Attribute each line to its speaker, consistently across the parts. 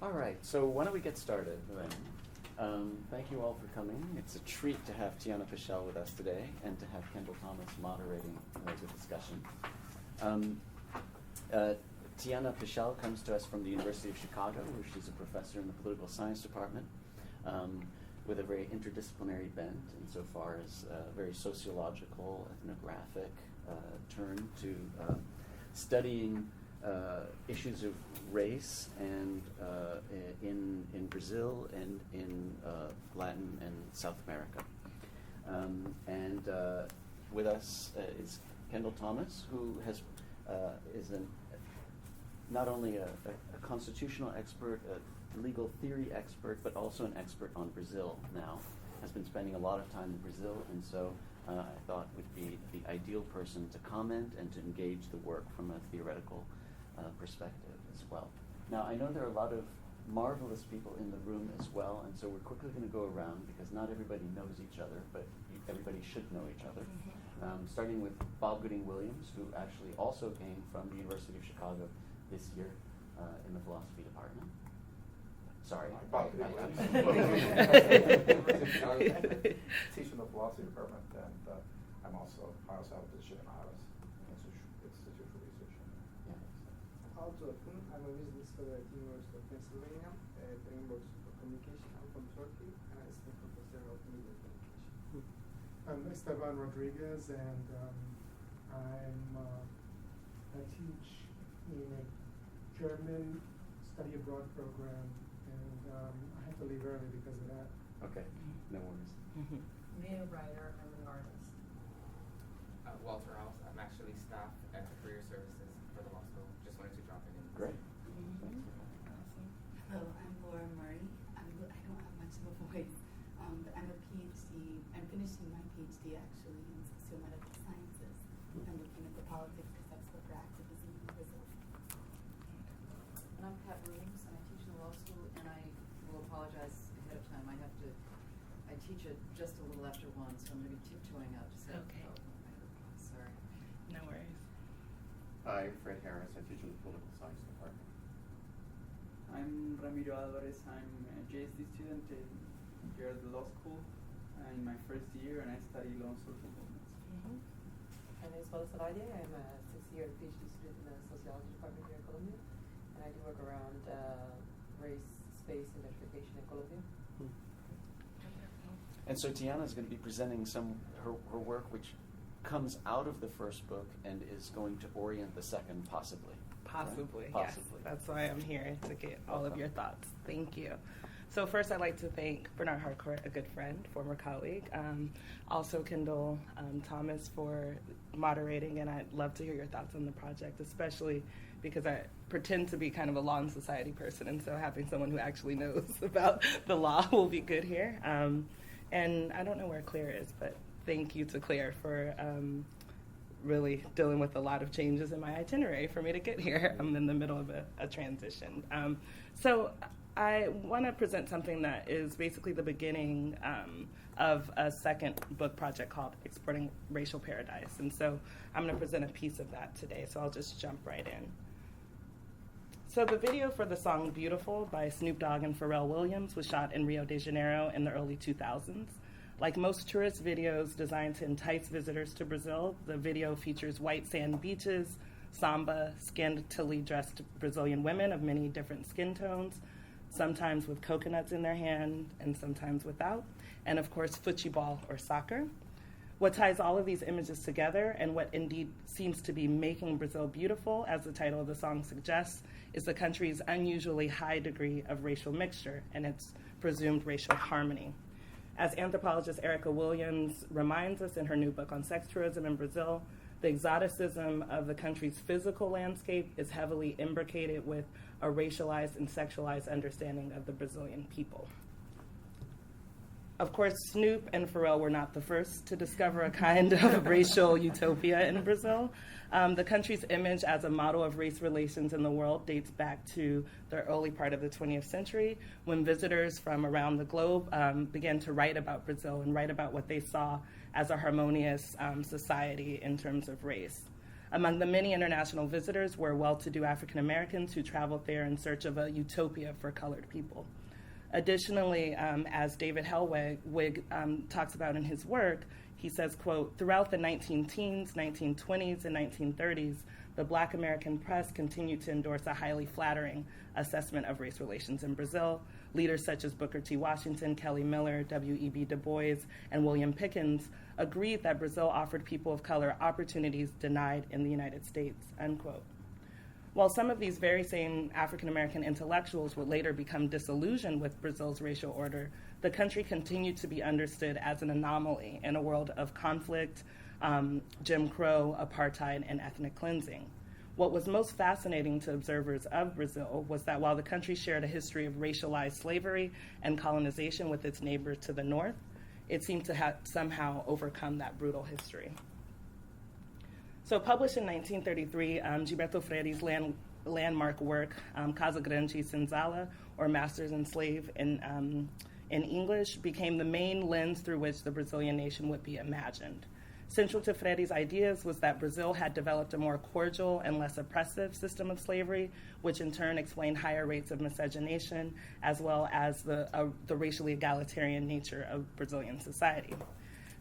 Speaker 1: All right, so why don't we get started then? Thank you all for coming. It's a treat to have Tianna Paschel with us today and to have Kendall Thomas moderating the discussion. Tianna Paschel comes to us from the University of Chicago, where she's a professor in the political science department with a very interdisciplinary bent insofar as a very sociological, ethnographic turn to studying issues of race and in Brazil and in Latin and South America. And with us is Kendall Thomas, who is not only a constitutional expert, a legal theory expert, but also an expert on Brazil now. Has been spending a lot of time in Brazil, and so I thought would be the ideal person to comment and to engage the work from a theoretical perspective as well. Now, I know there are a lot of marvelous people in the room as well, and so we're quickly going to go around because not everybody knows each other, but everybody should know each other. Starting with Bob Gooding-Williams, who actually also came from the University of Chicago this year in the philosophy department. Sorry.
Speaker 2: Bob Gooding-Williams. Teach in the philosophy department, and I also have a position in Iowa's Institute for Research.
Speaker 3: I'm a business scholar at the University of Pennsylvania, frameworks for communication. I'm from Turkey, and I study professor of media communication.
Speaker 4: I'm Esteban Rodriguez, and I teach in a German study abroad program, and I have to leave early because of that.
Speaker 1: Okay, no worries.
Speaker 5: Mia Ryder, I'm an artist.
Speaker 6: Walter House, I'm actually staff at Career Services for the law school. Just wanted to drop it in.
Speaker 1: Great.
Speaker 7: Hello, I'm Laura Murray. I don't have much of a voice, but I'm a PhD. I'm finishing my PhD actually in sociomedical sciences. I'm looking at the politics, conceptual activism in Brazil.
Speaker 5: And I'm Pat Williams, and I teach in the law school, and I will apologize ahead of time. I teach it just a little after 1, so I'm going to be tiptoeing out to say,
Speaker 8: okay.
Speaker 5: Sorry.
Speaker 8: No worries.
Speaker 9: I'm Fred Harris. I teach in the political science department.
Speaker 10: I'm Ramiro Alvarez. I'm a JSD student here at the law school in my first year, and I study law and social movements.
Speaker 11: My name is Paula Savalle. I'm a 6th-year PhD student in the sociology department here in Colombia, and I do work around race, space, and gentrification in Colombia.
Speaker 1: And so Tianna is going to be presenting her work, which comes out of the first book and is going to orient the second, possibly.
Speaker 8: Possibly,
Speaker 1: right?
Speaker 8: Yes.
Speaker 1: Possibly.
Speaker 8: That's why I'm here, to get all of your thoughts. Thank you. So first, I'd like to thank Bernard Harcourt, a good friend, former colleague. Also, Kendall Thomas for moderating, and I'd love to hear your thoughts on the project, especially because I pretend to be kind of a law and society person, and so having someone who actually knows about the law will be good here. And I don't know where Claire is, but thank you to Claire for really dealing with a lot of changes in my itinerary for me to get here. I'm in the middle of a transition. So I want to present something that is basically the beginning of a second book project called Exporting Racial Paradise. And so I'm going to present a piece of that today, so I'll just jump right in. So the video for the song Beautiful by Snoop Dogg and Pharrell Williams was shot in Rio de Janeiro in the early 2000s. Like most tourist videos designed to entice visitors to Brazil, the video features white sand beaches, samba, scantily dressed Brazilian women of many different skin tones, sometimes with coconuts in their hand and sometimes without, and of course football or soccer. What ties all of these images together, and what indeed seems to be making Brazil beautiful, as the title of the song suggests, is the country's unusually high degree of racial mixture and its presumed racial harmony. As anthropologist Erica Williams reminds us in her new book on sex tourism in Brazil, the exoticism of the country's physical landscape is heavily imbricated with a racialized and sexualized understanding of the Brazilian people. Of course, Snoop and Pharrell were not the first to discover a kind of racial utopia in Brazil. The country's image as a model of race relations in the world dates back to the early part of the 20th century, when visitors from around the globe began to write about Brazil and write about what they saw as a harmonious society in terms of race. Among the many international visitors were well-to-do African Americans who traveled there in search of a utopia for colored people. Additionally, as David Hellwig talks about in his work, he says, quote, throughout the 19-teens, 1920s, and 1930s, the Black American press continued to endorse a highly flattering assessment of race relations in Brazil. Leaders such as Booker T. Washington, Kelly Miller, W.E.B. Du Bois, and William Pickens agreed that Brazil offered people of color opportunities denied in the United States, unquote. While some of these very same African American intellectuals would later become disillusioned with Brazil's racial order, the country continued to be understood as an anomaly in a world of conflict, Jim Crow, apartheid, and ethnic cleansing. What was most fascinating to observers of Brazil was that while the country shared a history of racialized slavery and colonization with its neighbors to the north, it seemed to have somehow overcome that brutal history. So published in 1933, Gilberto Freire's landmark work, Casa Grande e Senzala, or Masters and Slave in English, became the main lens through which the Brazilian nation would be imagined. Central to Freire's ideas was that Brazil had developed a more cordial and less oppressive system of slavery, which in turn explained higher rates of miscegenation, as well as the racially egalitarian nature of Brazilian society.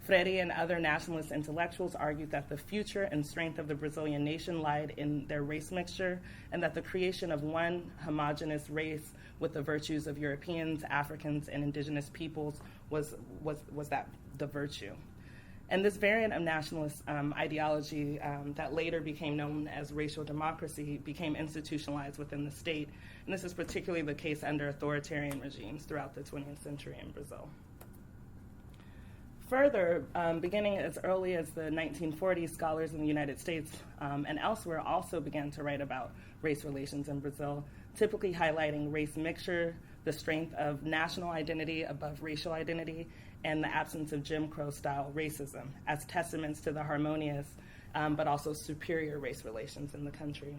Speaker 8: Freire and other nationalist intellectuals argued that the future and strength of the Brazilian nation lied in their race mixture, and that the creation of one homogeneous race with the virtues of Europeans, Africans, and indigenous peoples was that the virtue. And this variant of nationalist ideology that later became known as racial democracy became institutionalized within the state, and this is particularly the case under authoritarian regimes throughout the 20th century in Brazil. Further, beginning as early as the 1940s, scholars in the United States and elsewhere also began to write about race relations in Brazil, typically highlighting race mixture, the strength of national identity above racial identity, and the absence of Jim Crow-style racism as testaments to the harmonious but also superior race relations in the country.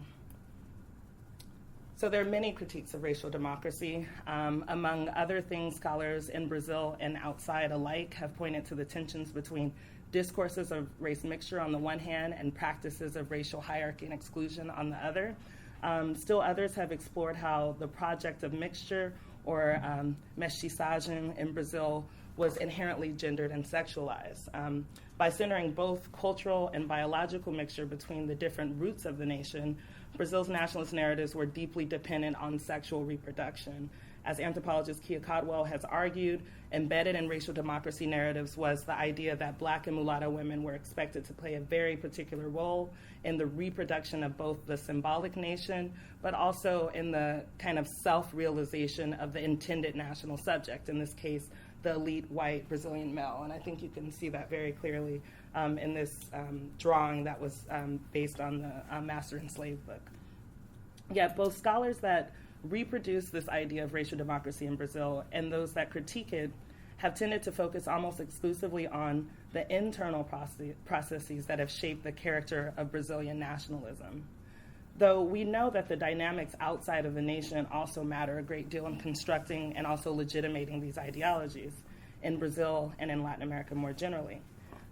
Speaker 8: So there are many critiques of racial democracy. Among other things, scholars in Brazil and outside alike have pointed to the tensions between discourses of race mixture on the one hand and practices of racial hierarchy and exclusion on the other. Still others have explored how the project of mixture, or mestiçagem in Brazil, was inherently gendered and sexualized. By centering both cultural and biological mixture between the different roots of the nation, Brazil's nationalist narratives were deeply dependent on sexual reproduction. As anthropologist Kia Codwell has argued, embedded in racial democracy narratives was the idea that Black and mulatto women were expected to play a very particular role in the reproduction of both the symbolic nation, but also in the kind of self-realization of the intended national subject, in this case, the elite white Brazilian male. And I think you can see that very clearly in this drawing that was based on the Master and Slave book. Yet both scholars that reproduce this idea of racial democracy in Brazil and those that critique it have tended to focus almost exclusively on the internal processes that have shaped the character of Brazilian nationalism. Though we know that the dynamics outside of the nation also matter a great deal in constructing and also legitimating these ideologies in Brazil and in Latin America more generally.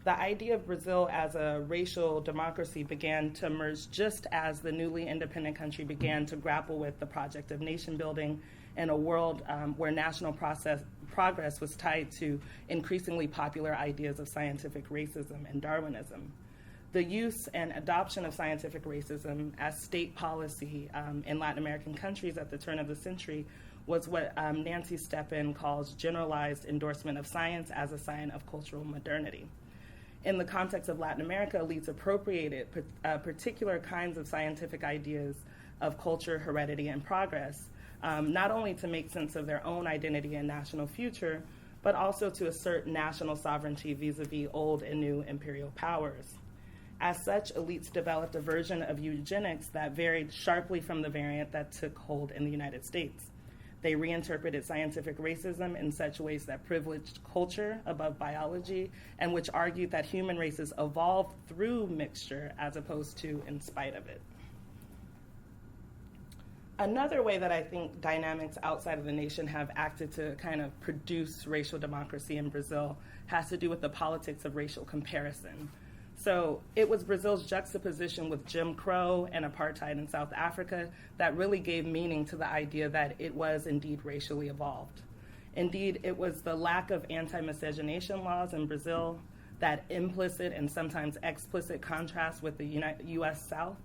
Speaker 8: The idea of Brazil as a racial democracy began to emerge just as the newly independent country began to grapple with the project of nation building in a world where national progress was tied to increasingly popular ideas of scientific racism and Darwinism. The use and adoption of scientific racism as state policy in Latin American countries at the turn of the century was what Nancy Steppen calls generalized endorsement of science as a sign of cultural modernity. In the context of Latin America, elites appropriated particular kinds of scientific ideas of culture, heredity, and progress, not only to make sense of their own identity and national future, but also to assert national sovereignty vis-a-vis old and new imperial powers. As such, elites developed a version of eugenics that varied sharply from the variant that took hold in the United States. They reinterpreted scientific racism in such ways that privileged culture above biology, and which argued that human races evolved through mixture as opposed to in spite of it. Another way that I think dynamics outside of the nation have acted to kind of produce racial democracy in Brazil has to do with the politics of racial comparison. So it was Brazil's juxtaposition with Jim Crow and apartheid in South Africa that really gave meaning to the idea that it was indeed racially evolved. Indeed, it was the lack of anti-miscegenation laws in Brazil, that implicit and sometimes explicit contrast with the U.S. South,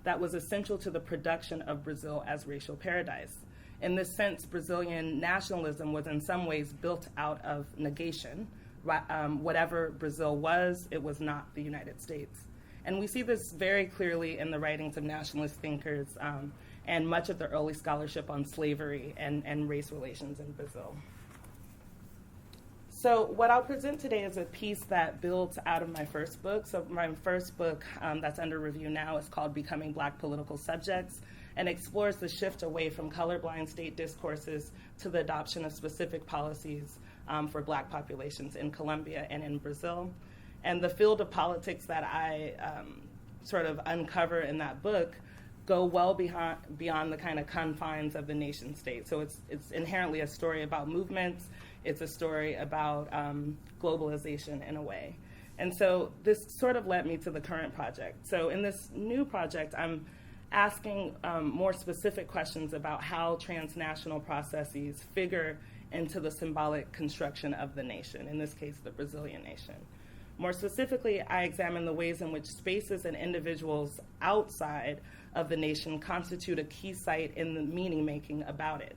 Speaker 8: that was essential to the production of Brazil as racial paradise. In this sense, Brazilian nationalism was in some ways built out of negation. Whatever Brazil was, it was not the United States. And we see this very clearly in the writings of nationalist thinkers and much of the early scholarship on slavery and race relations in Brazil. So what I'll present today is a piece that builds out of my first book. So my first book that's under review now is called Becoming Black Political Subjects, and explores the shift away from colorblind state discourses to the adoption of specific policies for Black populations in Colombia and in Brazil. And the field of politics that I sort of uncover in that book go well beyond the kind of confines of the nation state. So it's inherently a story about movements. It's a story about globalization in a way. And so this sort of led me to the current project. So in this new project, I'm asking more specific questions about how transnational processes figure into the symbolic construction of the nation, in this case, the Brazilian nation. More specifically, I examine the ways in which spaces and individuals outside of the nation constitute a key site in the meaning making about it.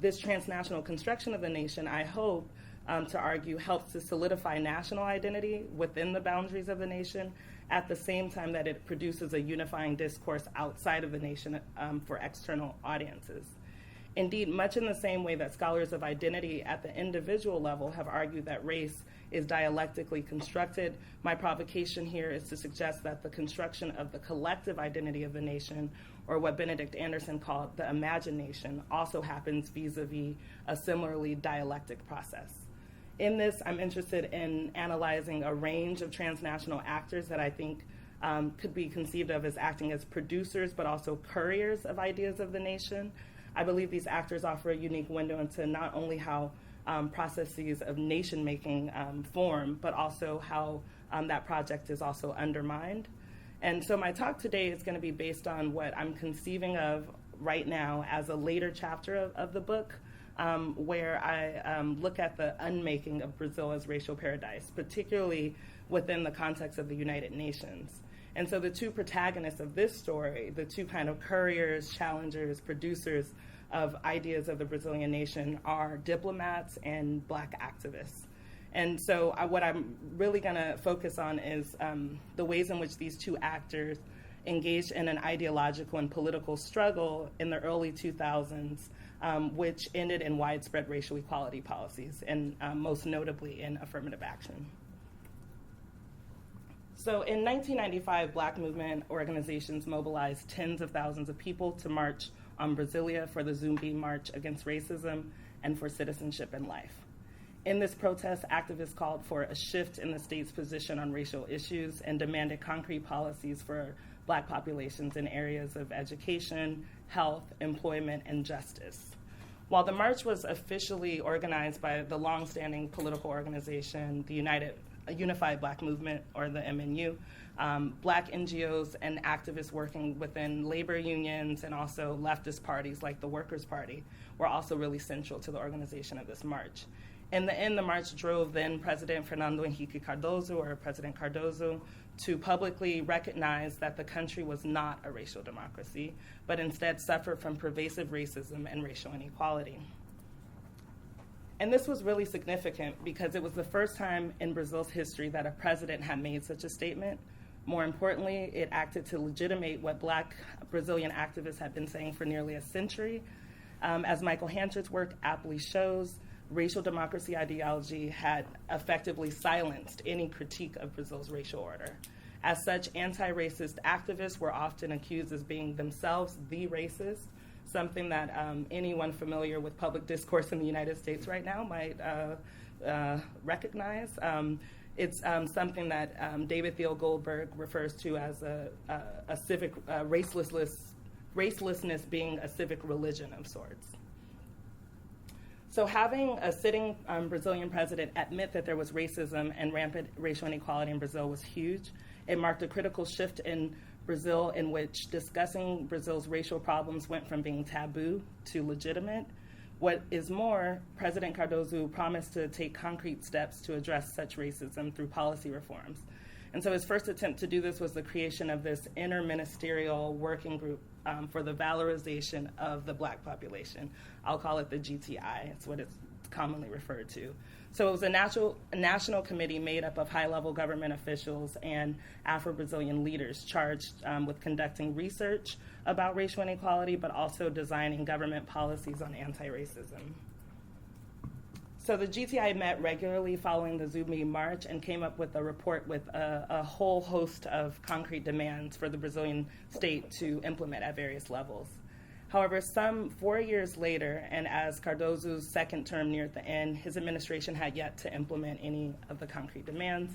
Speaker 8: This transnational construction of the nation, I hope to argue, helps to solidify national identity within the boundaries of the nation at the same time that it produces a unifying discourse outside of the nation for external audiences. Indeed, much in the same way that scholars of identity at the individual level have argued that race is dialectically constructed, my provocation here is to suggest that the construction of the collective identity of the nation, or what Benedict Anderson called the imagination, also happens vis-a-vis a similarly dialectic process. In this, I'm interested in analyzing a range of transnational actors that I think could be conceived of as acting as producers, but also couriers of ideas of the nation. I believe these actors offer a unique window into not only how processes of nation-making form, but also how that project is also undermined. And so my talk today is going to be based on what I'm conceiving of right now as a later chapter of the book, where I look at the unmaking of Brazil as racial paradise, particularly within the context of the United Nations. And so the two protagonists of this story, the two kind of couriers, challengers, producers of ideas of the Brazilian nation, are diplomats and Black activists. And so what I'm really going to focus on is the ways in which these two actors engaged in an ideological and political struggle in the early 2000s, which ended in widespread racial equality policies, and most notably in affirmative action. So in 1995, Black movement organizations mobilized tens of thousands of people to march on Brasilia for the Zumbi March Against Racism and for citizenship and life. In this protest, activists called for a shift in the state's position on racial issues and demanded concrete policies for Black populations in areas of education, health, employment, and justice. While the march was officially organized by the longstanding political organization, the Unified Black Movement, or the MNU, Black NGOs and activists working within labor unions and also leftist parties like the Workers' Party were also really central to the organization of this march. In the end, the march drove then President Fernando Henrique Cardoso, or President Cardoso, to publicly recognize that the country was not a racial democracy, but instead suffered from pervasive racism and racial inequality. And this was really significant because it was the first time in Brazil's history that a president had made such a statement. More importantly, it acted to legitimate what Black Brazilian activists had been saying for nearly a century. As Michael Hanchert's work aptly shows, racial democracy ideology had effectively silenced any critique of Brazil's racial order. As such, anti-racist activists were often accused as being themselves the racist, something that anyone familiar with public discourse in the United States right now might recognize. It's something that David Thiel Goldberg refers to as a civic racelessness being a civic religion of sorts. So having a sitting Brazilian president admit that there was racism and rampant racial inequality in Brazil was huge. It marked a critical shift in Brazil in which discussing Brazil's racial problems went from being taboo to legitimate. What is more, President Cardoso promised to take concrete steps to address such racism through policy reforms. And so his first attempt to do this was the creation of this interministerial working group for the valorization of the Black population. I'll call it the GTI. It's what it's commonly referred to. So it was a national committee made up of high-level government officials and Afro-Brazilian leaders charged with conducting research about racial inequality, but also designing government policies on anti-racism. So the GTI met regularly following the Zumbi March and came up with a report with a whole host of concrete demands for the Brazilian state to implement at various levels. However, some 4 years later, and as Cardoso's second term neared the end, his administration had yet to implement any of the concrete demands.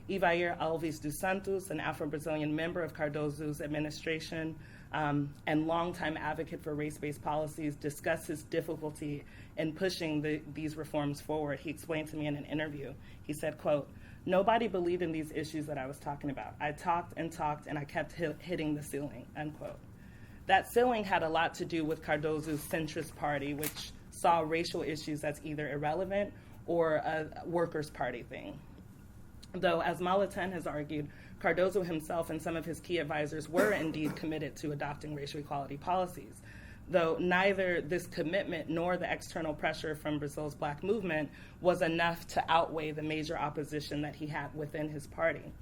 Speaker 8: Ivair Alves dos Santos, an Afro-Brazilian member of Cardoso's administration and longtime advocate for race-based policies, discussed his difficulty in pushing these reforms forward. He explained to me in an interview, he said, quote, "Nobody believed in these issues that I was talking about. I talked and talked and I kept hitting the ceiling," unquote. That ceiling had a lot to do with Cardoso's centrist party, which saw racial issues as either irrelevant or a workers' party thing. Though, as Malaten has argued, Cardoso himself and some of his key advisors were indeed committed to adopting racial equality policies, though neither this commitment nor the external pressure from Brazil's Black movement was enough to outweigh the major opposition that he had within his party.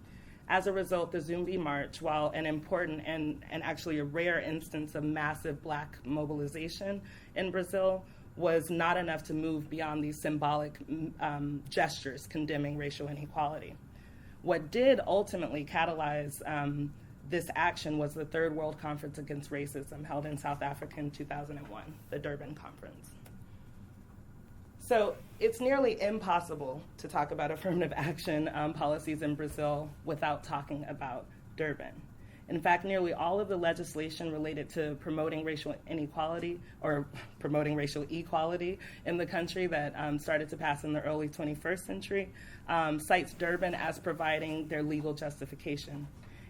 Speaker 8: As a result, the Zumbi March, while an important and actually a rare instance of massive Black mobilization in Brazil, was not enough to move beyond these symbolic gestures condemning racial inequality. What did ultimately catalyze this action was the Third World Conference Against Racism held in South Africa in 2001, the Durban Conference. So it's nearly impossible to talk about affirmative action policies in Brazil without talking about Durban. In fact, nearly all of the legislation related to promoting racial inequality or promoting racial equality in the country that started to pass in the early 21st century cites Durban as providing their legal justification.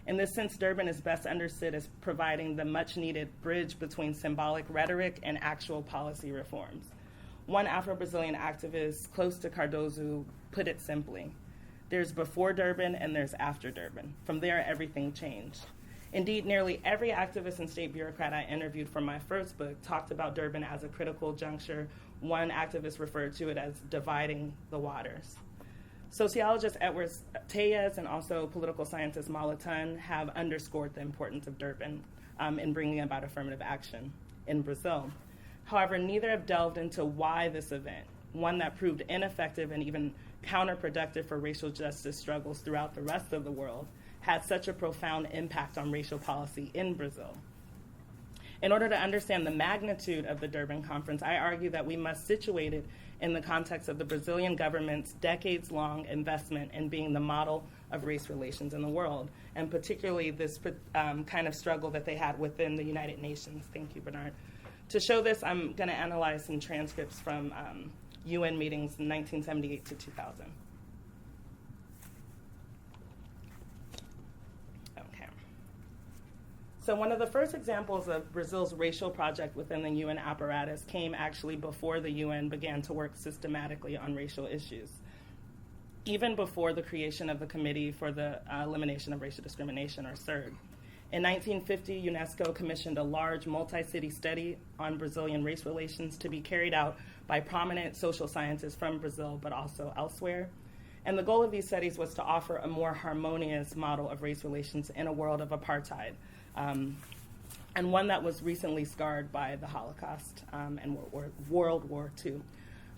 Speaker 8: In this sense, Durban is best understood as providing the much-needed bridge between symbolic rhetoric and actual policy reforms. One Afro-Brazilian activist close to Cardoso put it simply: there's before Durban and there's after Durban. From there, everything changed. Indeed, nearly every activist and state bureaucrat I interviewed for my first book talked about Durban as a critical juncture. One activist referred to it as dividing the waters. Sociologist Edward Tellez and also political scientist Malaten have underscored the importance of Durban in bringing about affirmative action in Brazil. However, neither have delved into why this event, one that proved ineffective and even counterproductive for racial justice struggles throughout the rest of the world, had such a profound impact on racial policy in Brazil. In order to understand the magnitude of the Durban Conference, I argue that we must situate it in the context of the Brazilian government's decades-long investment in being the model of race relations in the world, and particularly this kind of struggle that they had within the United Nations. Thank you, Bernard. To show this, I'm going to analyze some transcripts from UN meetings in 1978 to 2000. So one of the first examples of Brazil's racial project within the UN apparatus came actually before the UN began to work systematically on racial issues, even before the creation of the Committee for the Elimination of Racial Discrimination, or CERD. In 1950, UNESCO commissioned a large multi-city study on Brazilian race relations to be carried out by prominent social scientists from Brazil, but also elsewhere. And the goal of these studies was to offer a more harmonious model of race relations in a world of apartheid, and one that was recently scarred by the Holocaust and World War II.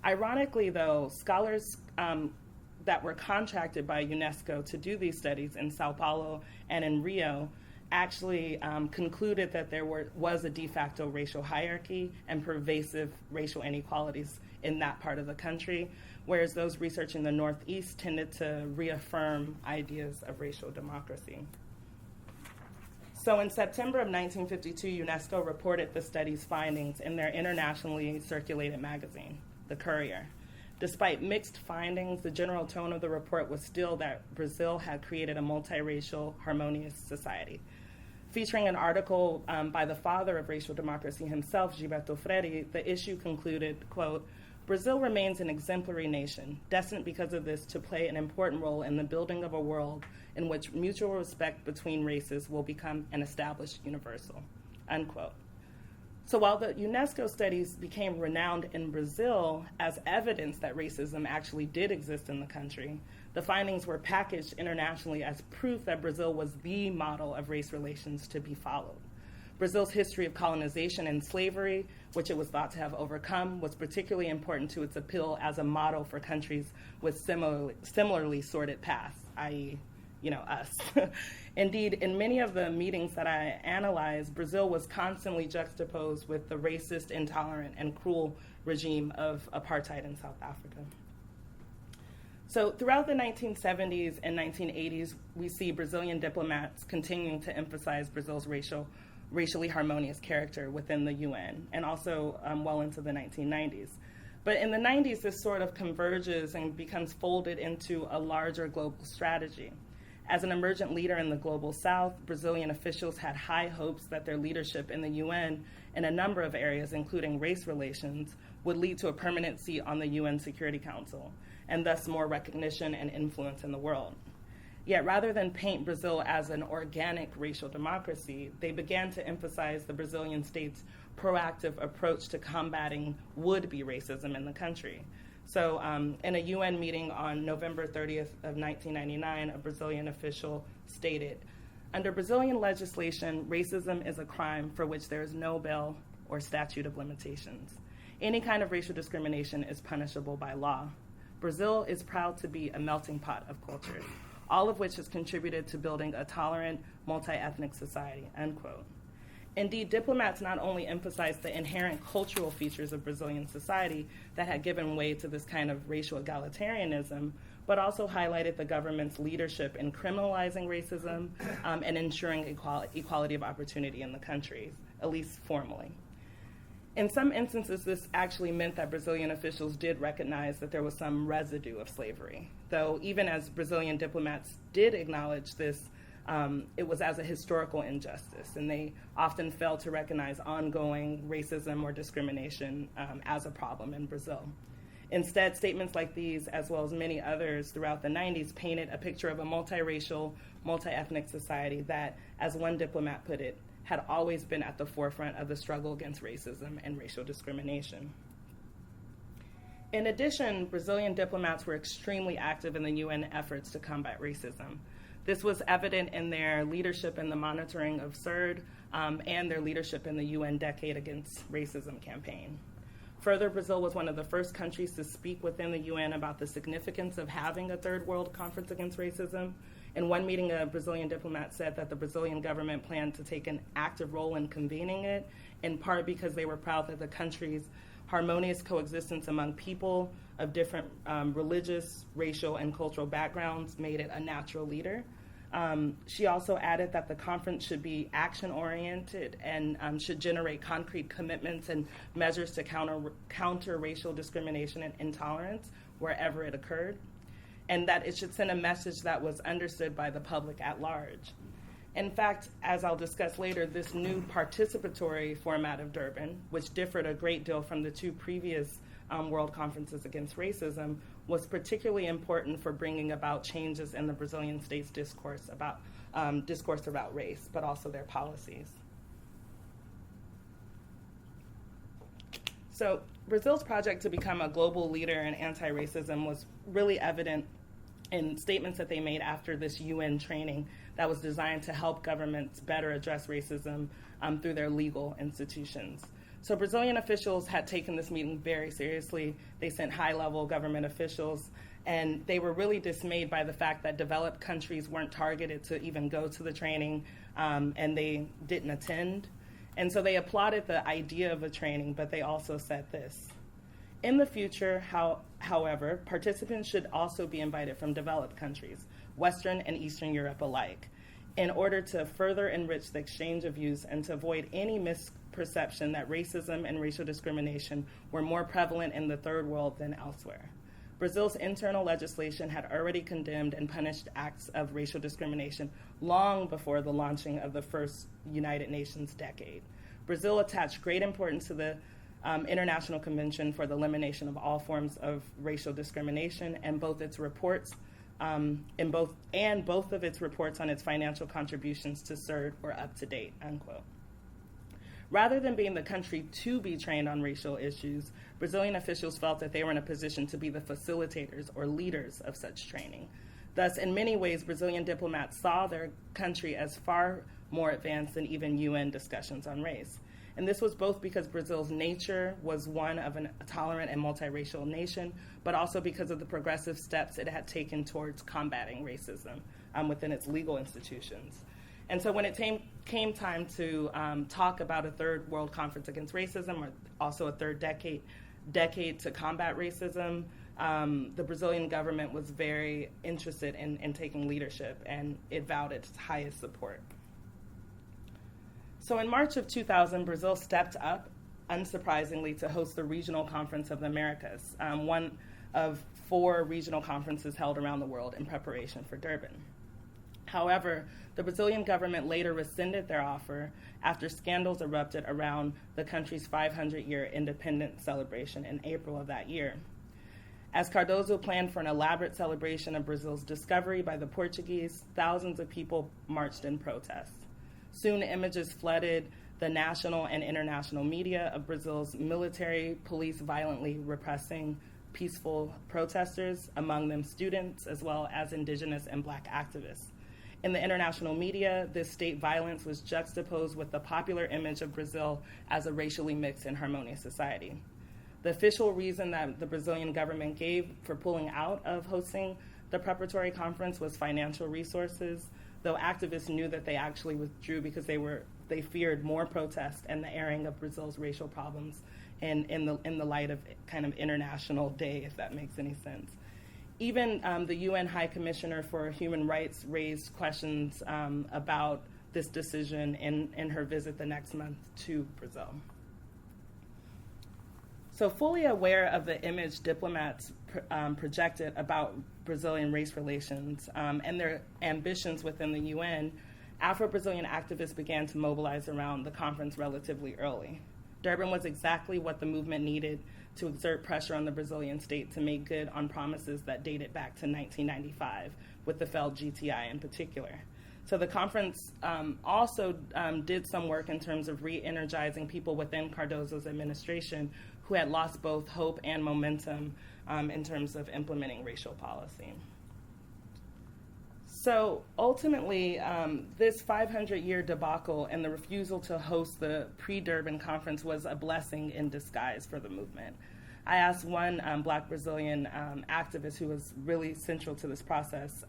Speaker 8: Ironically, though, scholars that were contracted by UNESCO to do these studies in Sao Paulo and in Rio actually concluded that there was a de facto racial hierarchy and pervasive racial inequalities in that part of the country, whereas those researching the Northeast tended to reaffirm ideas of racial democracy. So in September of 1952, UNESCO reported the study's findings in their internationally circulated magazine. The Courier. Despite mixed findings, the general tone of the report was still that Brazil had created a multiracial, harmonious society. Featuring an article by the father of racial democracy himself, Gilberto Freire, the issue concluded, quote, Brazil remains an exemplary nation, destined because of this to play an important role in the building of a world in which mutual respect between races will become an established universal, unquote. So while the UNESCO studies became renowned in Brazil as evidence that racism actually did exist in the country, the findings were packaged internationally as proof that Brazil was the model of race relations to be followed. Brazil's history of colonization and slavery, which it was thought to have overcome, was particularly important to its appeal as a model for countries with similarly sordid pasts, i.e., us. Indeed, in many of the meetings that I analyzed, Brazil was constantly juxtaposed with the racist, intolerant, and cruel regime of apartheid in South Africa. So throughout the 1970s and 1980s, we see Brazilian diplomats continuing to emphasize Brazil's racially harmonious character within the UN, and also well into the 1990s. But in the 90s, this sort of converges and becomes folded into a larger global strategy. As an emergent leader in the global South, Brazilian officials had high hopes that their leadership in the UN in a number of areas, including race relations, would lead to a permanent seat on the UN Security Council, and thus more recognition and influence in the world. Yet rather than paint Brazil as an organic racial democracy, they began to emphasize the Brazilian state's proactive approach to combating would-be racism in the country. So in a UN meeting on November 30th of 1999, a Brazilian official stated, under Brazilian legislation, racism is a crime for which there is no bail or statute of limitations. Any kind of racial discrimination is punishable by law. Brazil is proud to be a melting pot of cultures, all of which has contributed to building a tolerant, multi-ethnic society, unquote. Indeed, diplomats not only emphasized the inherent cultural features of Brazilian society that had given way to this kind of racial egalitarianism, but also highlighted the government's leadership in criminalizing racism and ensuring equality of opportunity in the country, at least formally. In some instances, this actually meant that Brazilian officials did recognize that there was some residue of slavery, though even as Brazilian diplomats did acknowledge this, it was as a historical injustice, and they often failed to recognize ongoing racism or discrimination as a problem in Brazil. Instead, statements like these, as well as many others throughout the 90s, painted a picture of a multiracial, multi-ethnic society that, as one diplomat put it, had always been at the forefront of the struggle against racism and racial discrimination. In addition, Brazilian diplomats were extremely active in the UN efforts to combat racism. This was evident in their leadership in the monitoring of CERD and their leadership in the UN Decade Against Racism campaign. Further, Brazil was one of the first countries to speak within the UN about the significance of having a Third World Conference Against Racism. In one meeting, a Brazilian diplomat said that the Brazilian government planned to take an active role in convening it, in part because they were proud that the country's harmonious coexistence among people of different religious, racial, and cultural backgrounds made it a natural leader. She also added that the conference should be action-oriented and should generate concrete commitments and measures to counter racial discrimination and intolerance wherever it occurred, and that it should send a message that was understood by the public at large. In fact, as I'll discuss later, this new participatory format of Durban, which differed a great deal from the two previous World Conferences Against Racism, was particularly important for bringing about changes in the Brazilian state's discourse about race, but also their policies. So Brazil's project to become a global leader in anti-racism was really evident in statements that they made after this UN training that was designed to help governments better address racism through their legal institutions. So Brazilian officials had taken this meeting very seriously. They sent high-level government officials, and they were really dismayed by the fact that developed countries weren't targeted to even go to the training, and they didn't attend. And so they applauded the idea of a training, but they also said this: in the future, however, participants should also be invited from developed countries, Western and Eastern Europe alike. in order to further enrich the exchange of views and to avoid any misperception that racism and racial discrimination were more prevalent in the third world than elsewhere. Brazil's internal legislation had already condemned and punished acts of racial discrimination long before the launching of the first United Nations decade. Brazil attached great importance to the International Convention for the Elimination of All Forms of Racial Discrimination, and both of its reports on its reports on its financial contributions to CERD were up to date, unquote. Rather than being the country to be trained on racial issues, Brazilian officials felt that they were in a position to be the facilitators or leaders of such training. Thus, in many ways, Brazilian diplomats saw their country as far more advanced than even UN discussions on race. And this was both because Brazil's nature was one of a tolerant and multiracial nation, but also because of the progressive steps it had taken towards combating racism within its legal institutions. And so when it came time to talk about a third world conference against racism, or also a third decade to combat racism, the Brazilian government was very interested in taking leadership, and it vowed its highest support. So in March of 2000, Brazil stepped up, unsurprisingly, to host the Regional Conference of the Americas, one of 4 regional conferences held around the world in preparation for Durban. However, the Brazilian government later rescinded their offer after scandals erupted around the country's 500-year independence celebration in April of that year. As Cardoso planned for an elaborate celebration of Brazil's discovery by the Portuguese, thousands of people marched in protest. Soon, images flooded the national and international media of Brazil's military police violently repressing peaceful protesters, among them students, as well as indigenous and Black activists. In the international media, this state violence was juxtaposed with the popular image of Brazil as a racially mixed and harmonious society. The official reason that the Brazilian government gave for pulling out of hosting the preparatory conference was financial resources, though activists knew that they actually withdrew because they feared more protests and the airing of Brazil's racial problems in the light of kind of International Day, if that makes any sense. Even the UN High Commissioner for Human Rights raised questions about this decision in her visit the next month to Brazil. So fully aware of the image diplomats projected about Brazilian race relations and their ambitions within the UN, Afro-Brazilian activists began to mobilize around the conference relatively early. Durban was exactly what the movement needed to exert pressure on the Brazilian state to make good on promises that dated back to 1995, with the failed GTI in particular. So the conference also did some work in terms of re-energizing people within Cardoso's administration who had lost both hope and momentum in terms of implementing racial policy. So ultimately, this 500-year debacle and the refusal to host the pre-Durban conference was a blessing in disguise for the movement. I asked one Black Brazilian activist who was really central to this process,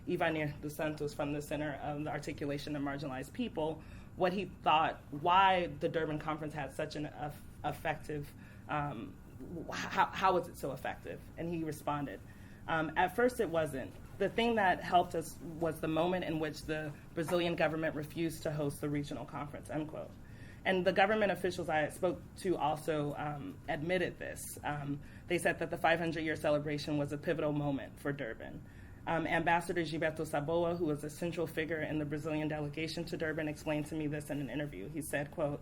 Speaker 8: Ivanir dos Santos from the Center of the Articulation of Marginalized People, what he thought, why the Durban conference had such an effective, how was it so effective? And he responded, at first it wasn't. The thing that helped us was the moment in which the Brazilian government refused to host the regional conference, unquote. And the government officials I spoke to also admitted this. They said that the 500-year celebration was a pivotal moment for Durban. Ambassador Gilberto Saboa, who was a central figure in the Brazilian delegation to Durban, explained to me this in an interview. He said, quote,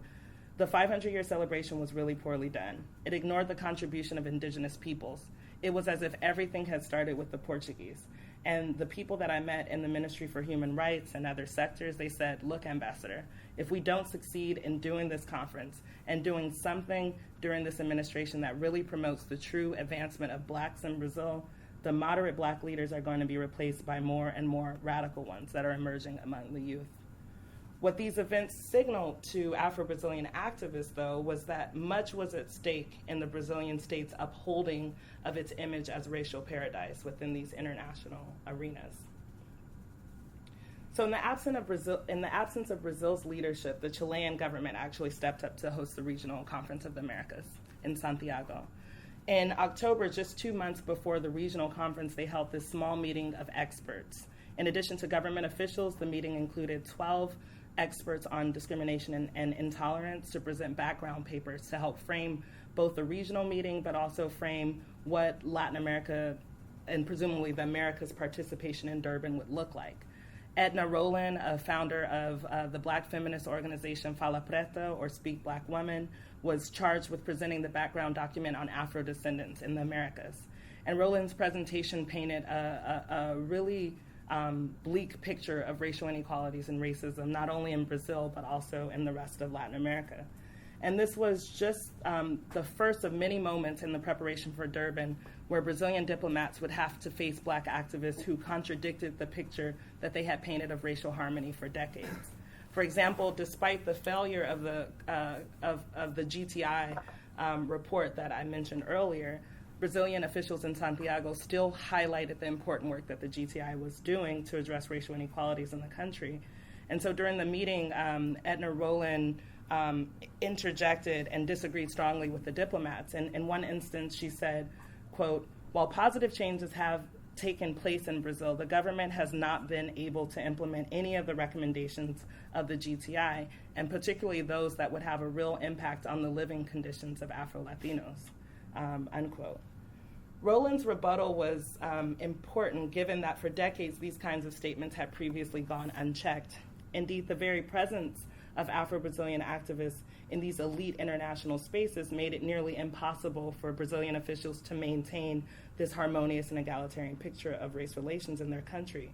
Speaker 8: "The 500-year celebration was really poorly done. It ignored the contribution of indigenous peoples. It was as if everything had started with the Portuguese. And the people that I met in the Ministry for Human Rights and other sectors, they said, look, Ambassador, if we don't succeed in doing this conference and doing something during this administration that really promotes the true advancement of Blacks in Brazil, the moderate Black leaders are going to be replaced by more and more radical ones that are emerging among the youth." What these events signaled to Afro-Brazilian activists, though, was that much was at stake in the Brazilian state's upholding of its image as racial paradise within these international arenas. So in the absence of Brazil's leadership, the Chilean government actually stepped up to host the Regional Conference of the Americas in Santiago. In October, just 2 months before the regional conference, they held this small meeting of experts In addition to government officials, the meeting included 12 experts on discrimination and intolerance to present background papers to help frame both the regional meeting, but also frame what Latin America and presumably the Americas' participation in Durban would look like. Edna Rowland, a founder of the Black feminist organization Fala Preta, or Speak Black Women, was charged with presenting the background document on Afro-descendants in the Americas. And Rowland's presentation painted a really bleak picture of racial inequalities and racism, not only in Brazil, but also in the rest of Latin America. And this was just the first of many moments in the preparation for Durban where Brazilian diplomats would have to face Black activists who contradicted the picture that they had painted of racial harmony for decades. For example, despite the failure of the GTI report that I mentioned earlier, Brazilian officials in Santiago still highlighted the important work that the GTI was doing to address racial inequalities in the country. And so during the meeting, Edna Rowland interjected and disagreed strongly with the diplomats. And in one instance, she said, quote, "While positive changes have taken place in Brazil, the government has not been able to implement any of the recommendations of the GTI, and particularly those that would have a real impact on the living conditions of Afro-Latinos," unquote. Rowland's rebuttal was important given that for decades these kinds of statements had previously gone unchecked. Indeed, the very presence of Afro-Brazilian activists in these elite international spaces made it nearly impossible for Brazilian officials to maintain this harmonious and egalitarian picture of race relations in their country.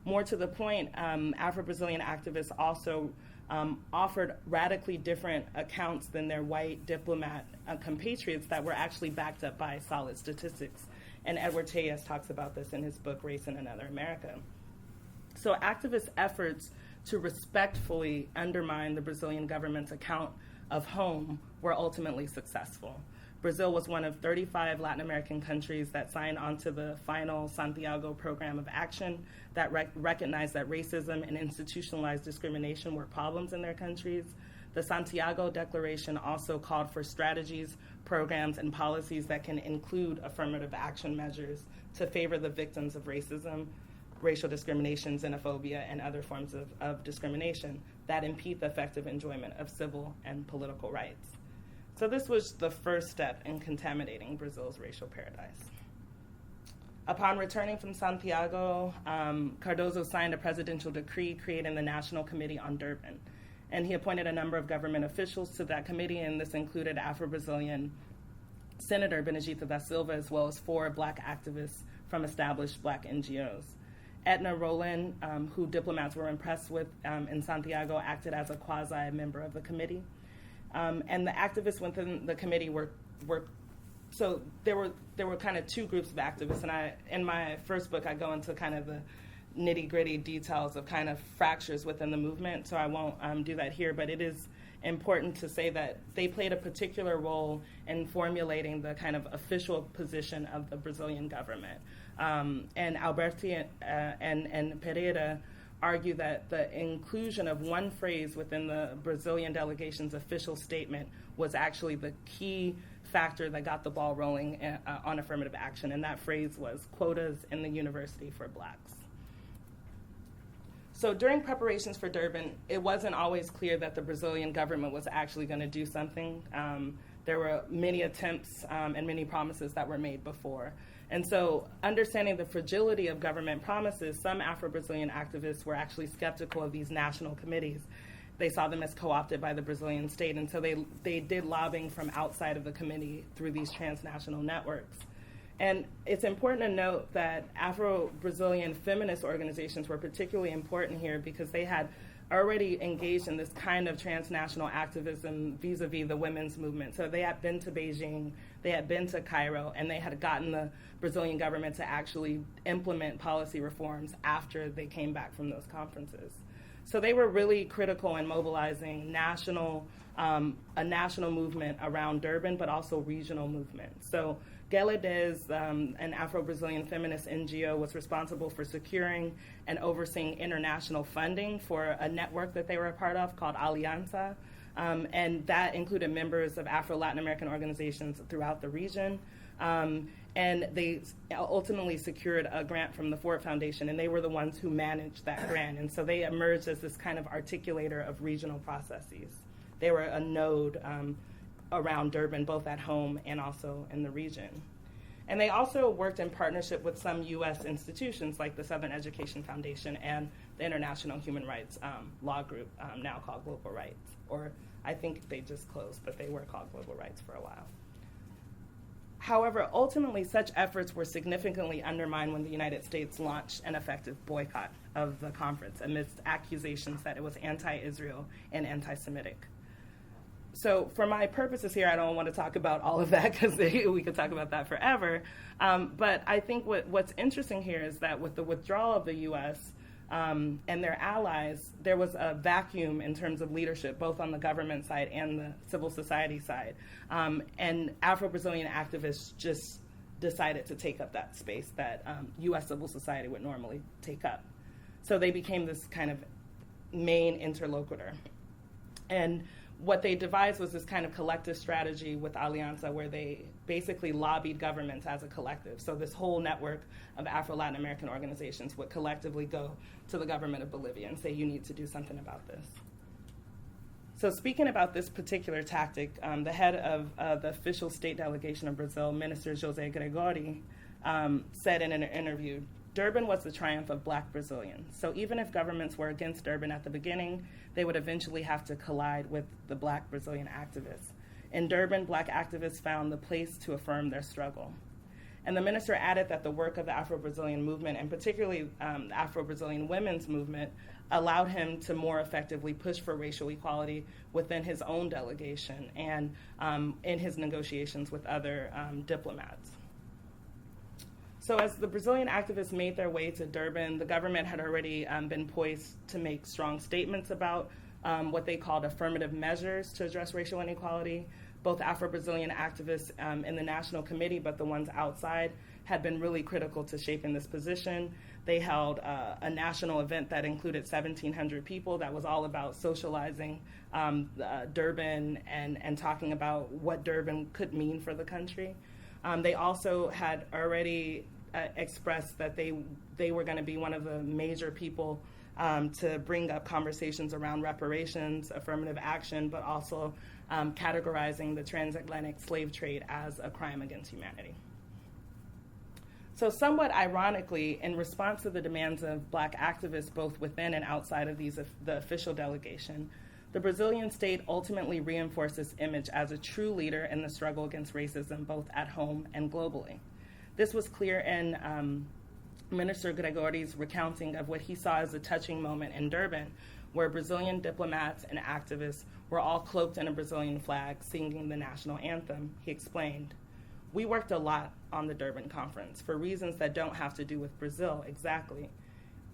Speaker 8: More to the point, Afro-Brazilian activists also offered radically different accounts than their white diplomat compatriots that were actually backed up by solid statistics. And Edward Tejas talks about this in his book, Race in Another America. So activist efforts to respectfully undermine the Brazilian government's account of home were ultimately successful. Brazil was one of 35 Latin American countries that signed onto the final Santiago Program of Action that recognized that racism and institutionalized discrimination were problems in their countries. The Santiago Declaration also called for strategies, programs, and policies that can include affirmative action measures to favor the victims of racism, racial discrimination, xenophobia, and other forms of discrimination that impede the effective enjoyment of civil and political rights. So this was the first step in contaminating Brazil's racial paradise. Upon returning from Santiago, Cardoso signed a presidential decree creating the National Committee on Durban. And he appointed a number of government officials to that committee, and this included Afro-Brazilian Senator Benedita da Silva, as well as 4 Black activists from established Black NGOs. Edna Rowland, who diplomats were impressed with in Santiago, acted as a quasi-member of the committee. And the activists within the committee were so there were kind of 2 groups of activists, and in my first book I go into kind of the nitty-gritty details of kind of fractures within the movement, so I won't do that here, but it is important to say that they played a particular role in formulating the kind of official position of the Brazilian government. And Alberti and Pereira argue that the inclusion of one phrase within the Brazilian delegation's official statement was actually the key factor that got the ball rolling on affirmative action, and that phrase was quotas in the university for Blacks. So during preparations for Durban, it wasn't always clear that the Brazilian government was actually going to do something. There were many attempts and many promises that were made before. And so understanding the fragility of government promises, some Afro-Brazilian activists were actually skeptical of these national committees. They saw them as co-opted by the Brazilian state, and so they did lobbying from outside of the committee through these transnational networks. And it's important to note that Afro-Brazilian feminist organizations were particularly important here because they had already engaged in this kind of transnational activism vis-a-vis the women's movement. So they had been to Beijing, they had been to Cairo, and they had gotten the Brazilian government to actually implement policy reforms after they came back from those conferences. So they were really critical in mobilizing a national movement around Durban, but also regional movements. So Gelades, an Afro-Brazilian feminist NGO, was responsible for securing and overseeing international funding for a network that they were a part of called Aliança, and that included members of Afro-Latin American organizations throughout the region. And they ultimately secured a grant from the Ford Foundation, and they were the ones who managed that grant. And so they emerged as this kind of articulator of regional processes. They were a node around Durban, both at home and also in the region. And they also worked in partnership with some U.S. institutions like the Southern Education Foundation and the International Human Rights Law Group, now called Global Rights. Or I think they just closed, but they were called Global Rights for a while. However, ultimately, such efforts were significantly undermined when the United States launched an effective boycott of the conference amidst accusations that it was anti-Israel and anti-Semitic. So for my purposes here, I don't want to talk about all of that because we could talk about that forever. But I think what's interesting here is that with the withdrawal of the U.S. And their allies, there was a vacuum in terms of leadership, both on the government side and the civil society side. And Afro-Brazilian activists just decided to take up that space that U.S. civil society would normally take up. So they became this kind of main interlocutor. And what they devised was this kind of collective strategy with Alianza where they basically lobbied governments as a collective. So this whole network of Afro-Latin American organizations would collectively go to the government of Bolivia and say, you need to do something about this. So speaking about this particular tactic, the head of the official state delegation of Brazil, Minister José Gregori, said in an interview, Durban was the triumph of Black Brazilians. So even if governments were against Durban at the beginning, they would eventually have to collide with the Black Brazilian activists. In Durban, Black activists found the place to affirm their struggle. And the minister added that the work of the Afro-Brazilian movement, and particularly the Afro-Brazilian women's movement, allowed him to more effectively push for racial equality within his own delegation and in his negotiations with other diplomats. So as the Brazilian activists made their way to Durban, the government had already been poised to make strong statements about what they called affirmative measures to address racial inequality. Both Afro-Brazilian activists in the National Committee, but the ones outside, had been really critical to shaping this position. They held a national event that included 1,700 people that was all about socializing Durban and talking about what Durban could mean for the country. They also had already expressed that they were going to be one of the major people to bring up conversations around reparations, affirmative action, but also categorizing the transatlantic slave trade as a crime against humanity. So somewhat ironically, in response to the demands of Black activists both within and outside of the official delegation, the Brazilian state ultimately reinforced its image as a true leader in the struggle against racism both at home and globally. This was clear in Minister Gregori's recounting of what he saw as a touching moment in Durban, where Brazilian diplomats and activists were all cloaked in a Brazilian flag singing the national anthem. He explained, "We worked a lot on the Durban conference for reasons that don't have to do with Brazil exactly.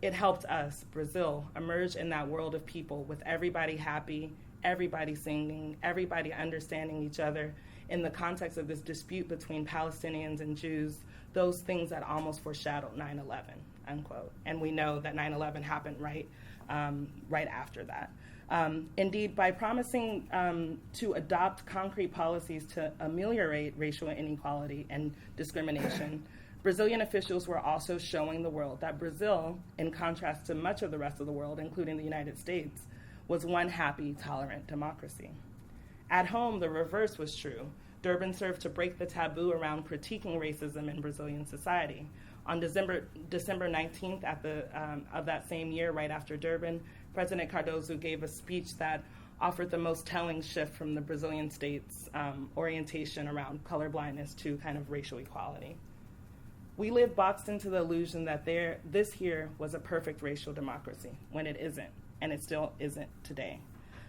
Speaker 8: It helped us, Brazil, emerge in that world of people with everybody happy, everybody singing, everybody understanding each other in the context of this dispute between Palestinians and Jews, those things that almost foreshadowed 9/11, unquote. And we know that 9/11 happened right after that. Indeed, by promising to adopt concrete policies to ameliorate racial inequality and discrimination, Brazilian officials were also showing the world that Brazil, in contrast to much of the rest of the world, including the United States, was one happy, tolerant democracy. At home, the reverse was true. Durban served to break the taboo around critiquing racism in Brazilian society. On December 19th of that same year, right after Durban, President Cardoso gave a speech that offered the most telling shift from the Brazilian state's orientation around colorblindness to kind of racial equality. We live boxed into the illusion that this here was a perfect racial democracy, when it isn't, and it still isn't today.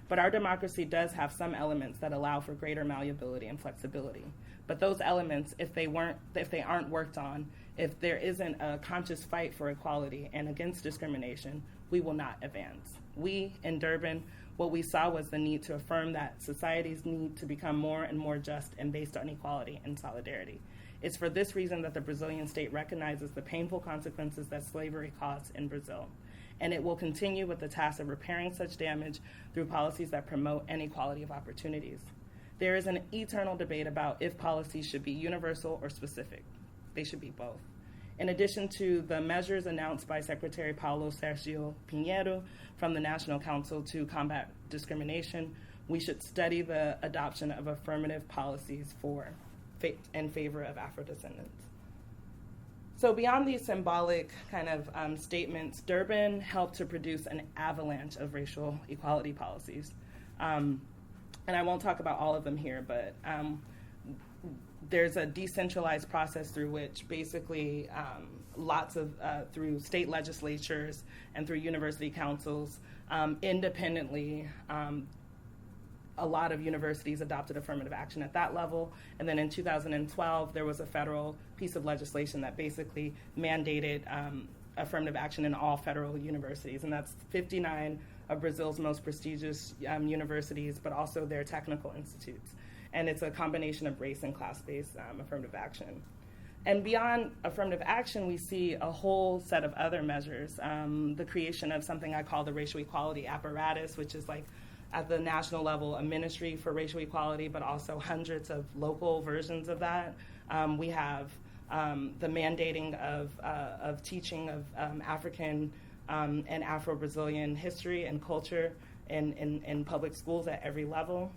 Speaker 8: But our democracy does have some elements that allow for greater malleability and flexibility. But those elements, if they aren't worked on, if there isn't a conscious fight for equality and against discrimination, we will not advance. We, in Durban, what we saw was the need to affirm that societies need to become more and more just and based on equality and solidarity. It's for this reason that the Brazilian state recognizes the painful consequences that slavery caused in Brazil. And it will continue with the task of repairing such damage through policies that promote an equality of opportunities. There is an eternal debate about if policies should be universal or specific. They should be both. In addition to the measures announced by Secretary Paulo Sergio Pinheiro from the National Council to Combat Discrimination, we should study the adoption of affirmative policies in favor of Afro-descendants. So beyond these symbolic kind of statements, Durban helped to produce an avalanche of racial equality policies. And I won't talk about all of them here, but there's a decentralized process through which basically through state legislatures and through university councils, independently, a lot of universities adopted affirmative action at that level. And then in 2012, there was a federal piece of legislation that basically mandated affirmative action in all federal universities. And that's 59 of Brazil's most prestigious universities, but also their technical institutes. And it's a combination of race and class-based affirmative action. And beyond affirmative action, we see a whole set of other measures. The creation of something I call the racial equality apparatus, which is like at the national level, a ministry for racial equality, but also hundreds of local versions of that. We have the mandating of teaching of African and Afro-Brazilian history and culture in public schools at every level.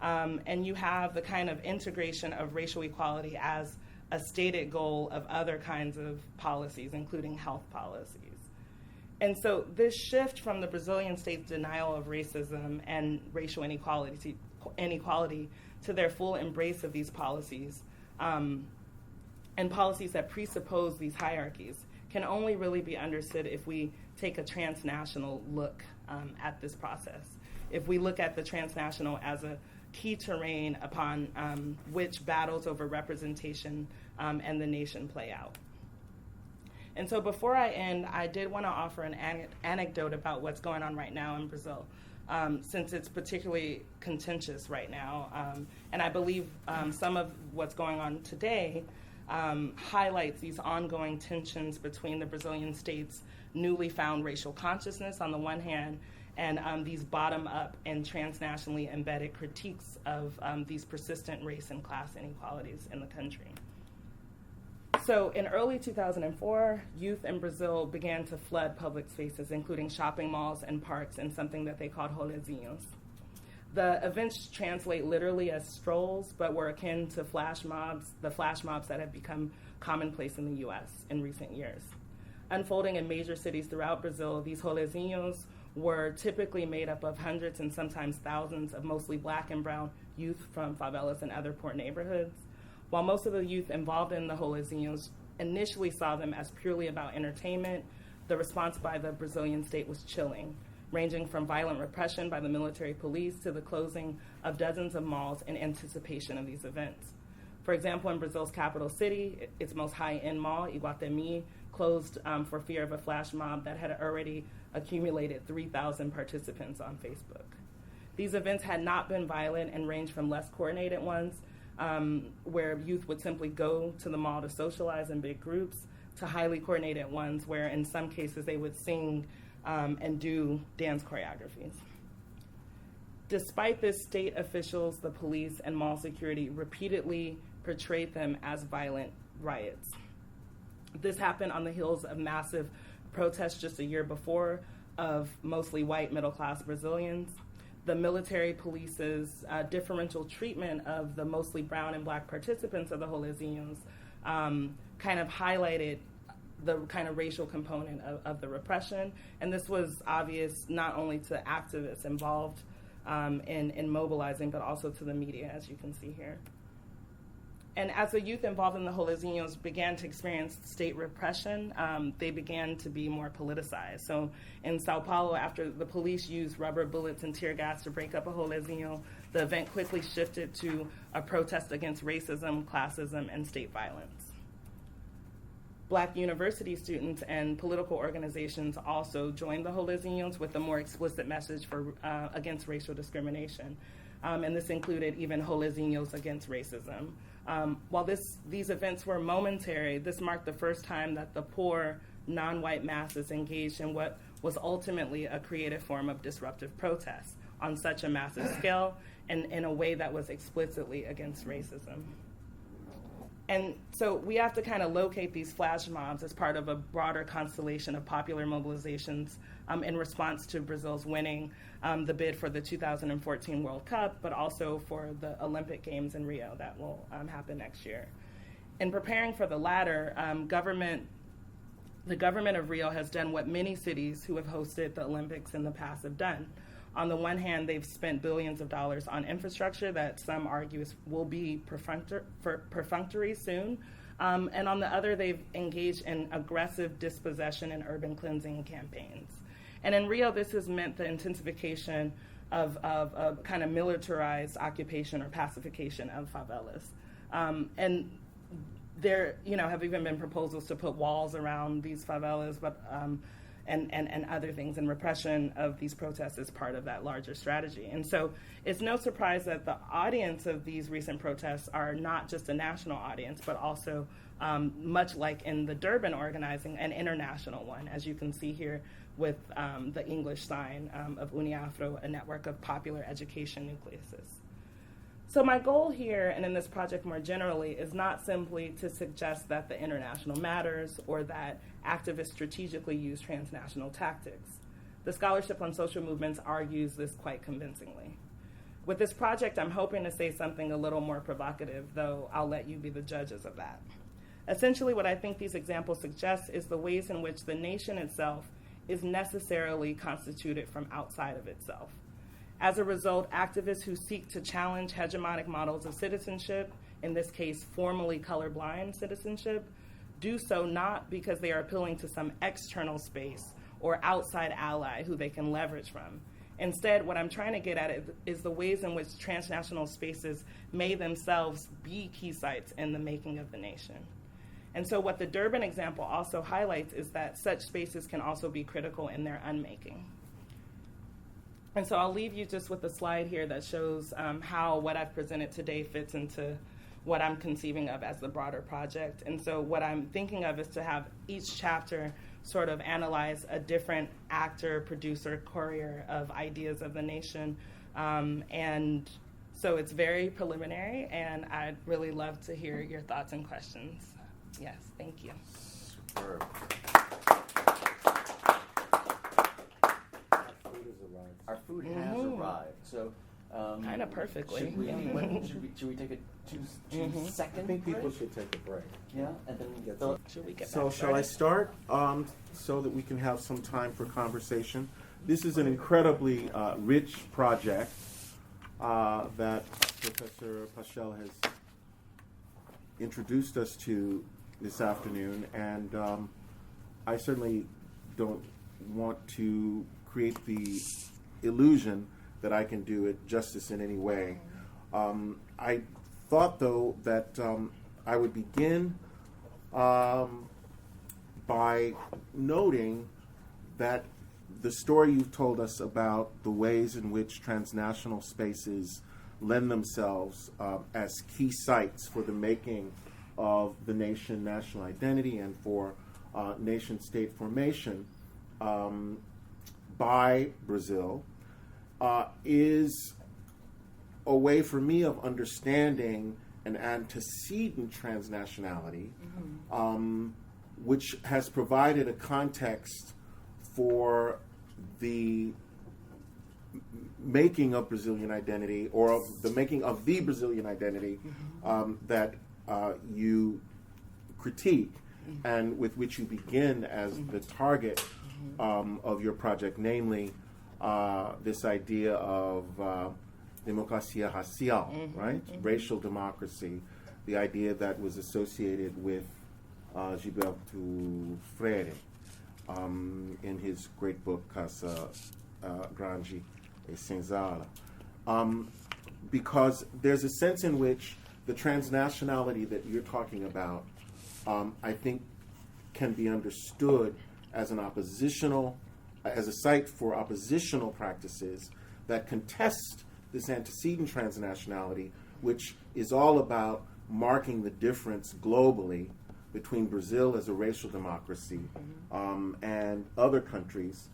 Speaker 8: And you have the kind of integration of racial equality as a stated goal of other kinds of policies, including health policies. And so this shift from the Brazilian state's denial of racism and racial inequality to their full embrace of these policies and policies that presuppose these hierarchies can only really be understood if we take a transnational look at this process. If we look at the transnational as a key terrain upon which battles over representation and the nation play out. And so before I end, I did want to offer an anecdote about what's going on right now in Brazil, since it's particularly contentious right now. And I believe some of what's going on today highlights these ongoing tensions between the Brazilian state's newly found racial consciousness on the one hand, and these bottom-up and transnationally embedded critiques of these persistent race and class inequalities in the country. So in early 2004, youth in Brazil began to flood public spaces, including shopping malls and parks, in something that they called rolezinhos. The events translate literally as strolls, but were akin to flash mobs, the flash mobs that have become commonplace in the US in recent years. Unfolding in major cities throughout Brazil, these rolezinhos were typically made up of hundreds and sometimes thousands of mostly black and brown youth from favelas and other poor neighborhoods. While most of the youth involved in the rolezinhos initially saw them as purely about entertainment, the response by the Brazilian state was chilling, ranging from violent repression by the military police to the closing of dozens of malls in anticipation of these events. For example, in Brazil's capital city, its most high-end mall, Iguatemi, closed for fear of a flash mob that had already accumulated 3,000 participants on Facebook. These events had not been violent and ranged from less coordinated ones, where youth would simply go to the mall to socialize in big groups, to highly coordinated ones where in some cases they would sing and do dance choreographies. Despite this, state officials, the police, and mall security repeatedly portrayed them as violent riots. This happened on the heels of massive protests just a year before of mostly white middle-class Brazilians. The military police's differential treatment of the mostly brown and black participants of the rolezinhos kind of highlighted the kind of racial component of the repression. And this was obvious not only to activists involved in mobilizing, but also to the media, as you can see here. And as the youth involved in the rolezinhos began to experience state repression, they began to be more politicized. So in Sao Paulo, after the police used rubber bullets and tear gas to break up a rolezinho, the event quickly shifted to a protest against racism, classism, and state violence. Black university students and political organizations also joined the rolezinhos with a more explicit message against racial discrimination. And this included even rolezinhos against racism. While these events were momentary, this marked the first time that the poor, non-white masses engaged in what was ultimately a creative form of disruptive protest on such a massive scale and in a way that was explicitly against racism. And so we have to kind of locate these flash mobs as part of a broader constellation of popular mobilizations in response to Brazil's winning the bid for the 2014 World Cup, but also for the Olympic Games in Rio that will happen next year. In preparing for the latter, the government of Rio has done what many cities who have hosted the Olympics in the past have done. On the one hand, they've spent billions of dollars on infrastructure that some argue will be perfunctory soon. And on the other, they've engaged in aggressive dispossession and urban cleansing campaigns. And in Rio, this has meant the intensification of a kind of militarized occupation or pacification of favelas. And there, have even been proposals to put walls around these favelas, but and other things, and repression of these protests is part of that larger strategy. And so it's no surprise that the audience of these recent protests are not just a national audience, but also, much like in the Durban organizing, an international one, as you can see here with the English sign of Uniafro, a network of popular education nucleuses. So my goal here, and in this project more generally, is not simply to suggest that the international matters or that activists strategically use transnational tactics. The scholarship on social movements argues this quite convincingly. With this project, I'm hoping to say something a little more provocative, though I'll let you be the judges of that. Essentially, what I think these examples suggest is the ways in which the nation itself is necessarily constituted from outside of itself. As a result, activists who seek to challenge hegemonic models of citizenship, in this case, formally colorblind citizenship, do so not because they are appealing to some external space or outside ally who they can leverage from. Instead, what I'm trying to get at is the ways in which transnational spaces may themselves be key sites in the making of the nation. And so what the Durban example also highlights is that such spaces can also be critical in their unmaking. And so I'll leave you just with a slide here that shows how what I've presented today fits into what I'm conceiving of as the broader project. And so what I'm thinking of is to have each chapter sort of analyze a different actor, producer, courier of ideas of the nation. And so it's very preliminary, and I'd really love to hear your thoughts and questions. Yes, thank you.
Speaker 9: Superb.
Speaker 1: Our food has arrived. So
Speaker 8: kind of perfectly.
Speaker 1: Should we take a two-second
Speaker 9: I think people
Speaker 1: break?
Speaker 9: should take a break.
Speaker 1: Yeah, and then
Speaker 9: Get
Speaker 1: Philip.
Speaker 8: Should we get
Speaker 9: So
Speaker 8: back
Speaker 9: shall I
Speaker 8: started?
Speaker 9: start so that we can have some time for conversation? This is an incredibly rich project that Professor Paschel has introduced us to this afternoon, and I certainly don't want to create the illusion that I can do it justice in any way. I thought, though, that I would begin by noting that the story you've told us about the ways in which transnational spaces lend themselves as key sites for the making of the nation national identity and for nation-state formation by Brazil is a way for me of understanding an antecedent transnationality, which has provided a context for the making of Brazilian identity, or of the making of the Brazilian identity that you critique and with which you begin as the target of your project, namely this idea of democracia racial, right? Racial democracy, the idea that was associated with Gilberto Freire in his great book Casa Grande e Senzala. Because there's a sense in which the transnationality that you're talking about, I think, can be understood as an as a site for oppositional practices that contest this antecedent transnationality, which is all about marking the difference globally between Brazil as a racial democracy and other countries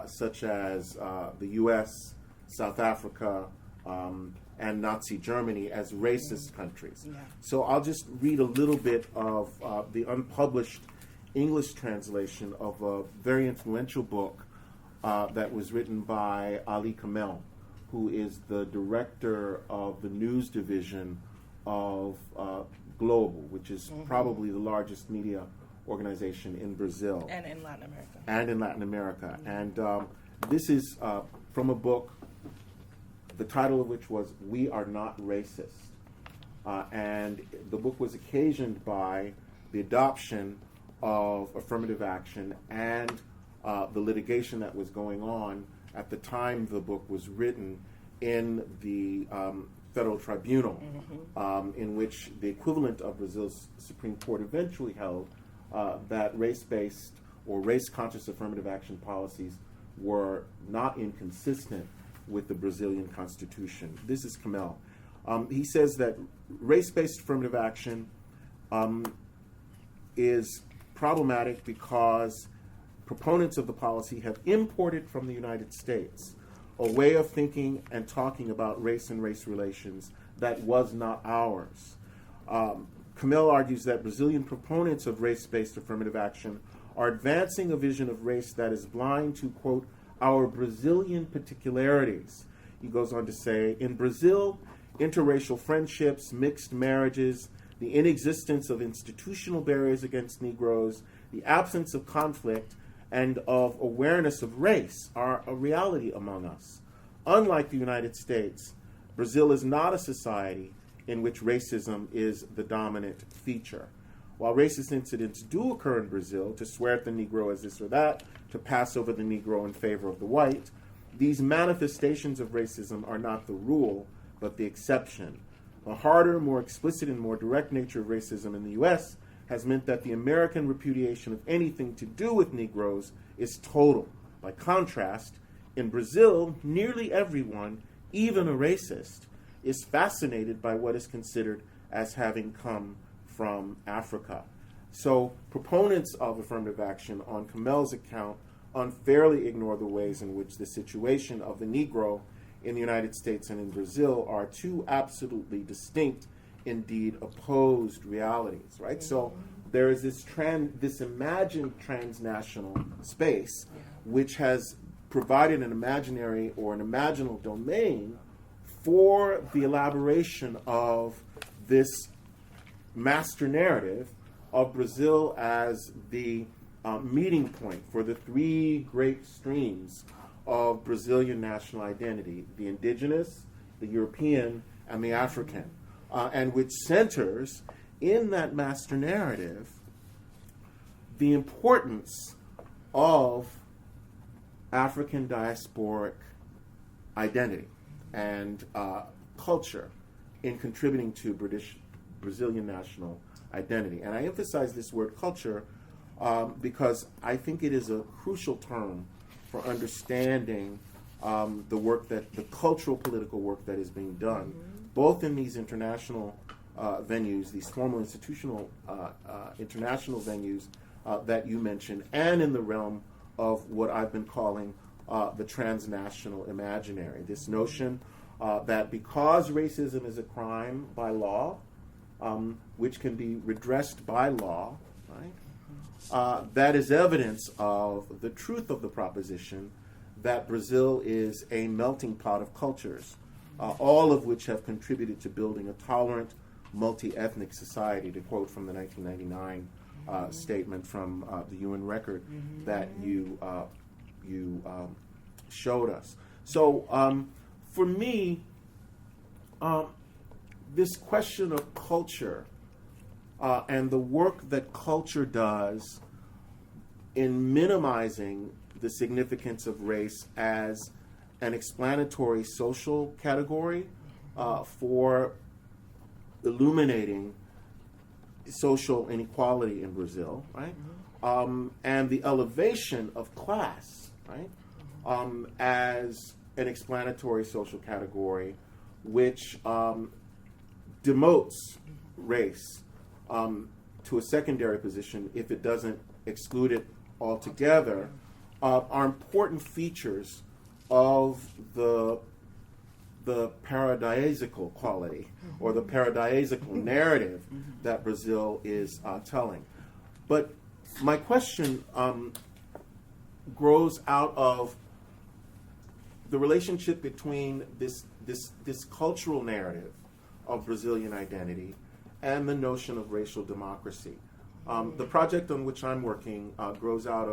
Speaker 9: such as the U.S., South Africa, and Nazi Germany as racist countries.
Speaker 8: Yeah.
Speaker 9: So I'll just read a little bit of the unpublished English translation of a very influential book that was written by Ali Kamel, who is the director of the news division of Global, which is probably the largest media organization in Brazil.
Speaker 8: And in Latin America.
Speaker 9: And in Latin America. And this is from a book, the title of which was We Are Not Racist. And the book was occasioned by the adoption of affirmative action and the litigation that was going on at the time the book was written in the federal tribunal, in which the equivalent of Brazil's Supreme Court eventually held that race-based or race-conscious affirmative action policies were not inconsistent with the Brazilian Constitution. This is Kamel. He says that race-based affirmative action is problematic because proponents of the policy have imported from the United States a way of thinking and talking about race and race relations that was not ours. Kamel argues that Brazilian proponents of race-based affirmative action are advancing a vision of race that is blind to, quote, our Brazilian particularities. He goes on to say, in Brazil, interracial friendships, mixed marriages, the inexistence of institutional barriers against Negroes, the absence of conflict, and of awareness of race are a reality among us. Unlike the United States, Brazil is not a society in which racism is the dominant feature. While racist incidents do occur in Brazil, to swear at the Negro as this or that, to pass over the Negro in favor of the white, these manifestations of racism are not the rule, but the exception. The harder, more explicit, and more direct nature of racism in the U.S. has meant that the American repudiation of anything to do with Negroes is total. By contrast, in Brazil, nearly everyone, even a racist, is fascinated by what is considered as having come from Africa. So proponents of affirmative action, on Kamel's account, unfairly ignore the ways in which the situation of the Negro in the United States and in Brazil are two absolutely distinct, indeed opposed realities, right? So there is this imagined transnational space which has provided an imaginary or an imaginal domain for the elaboration of this master narrative of Brazil as the meeting point for the three great streams of Brazilian national identity, the indigenous, the European, and the African, and which centers in that master narrative the importance of African diasporic identity and culture in contributing to Brazilian national identity. And I emphasize this word culture because I think it is a crucial term for understanding the cultural political work that is being done, both in these international venues, these formal institutional international venues that you mentioned, and in the realm of what I've been calling the transnational imaginary. This notion that because racism is a crime by law, which can be redressed by law, right? That is evidence of the truth of the proposition that Brazil is a melting pot of cultures, all of which have contributed to building a tolerant, multi-ethnic society, to quote from the 1999 statement from the UN record that you showed us. So for me, this question of culture and the work that culture does in minimizing the significance of race as an explanatory social category for illuminating social inequality in Brazil, right? And the elevation of class, right? As an explanatory social category which demotes race to a secondary position if it doesn't exclude it altogether, are important features of the the paradisiacal quality or the paradisiacal narrative that Brazil is telling. But my question grows out of the relationship between this cultural narrative of Brazilian identity and the notion of racial democracy. The project on which I'm working grows out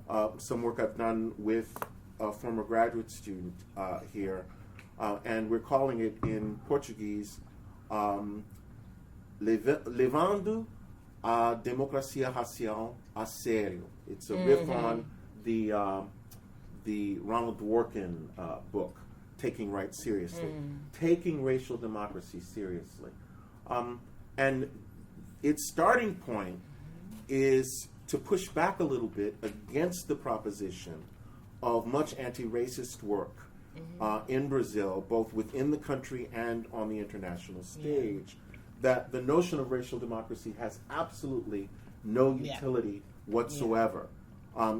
Speaker 9: of some work I've done with a former graduate student here, and we're calling it in Portuguese Levando a Democracia Racial a Sério. It's a riff on the Ronald Dworkin book, Taking Right Seriously, taking racial democracy seriously. And its starting point is to push back a little bit against the proposition of much anti-racist work in Brazil, both within the country and on the international stage, that the notion of racial democracy has absolutely no utility whatsoever.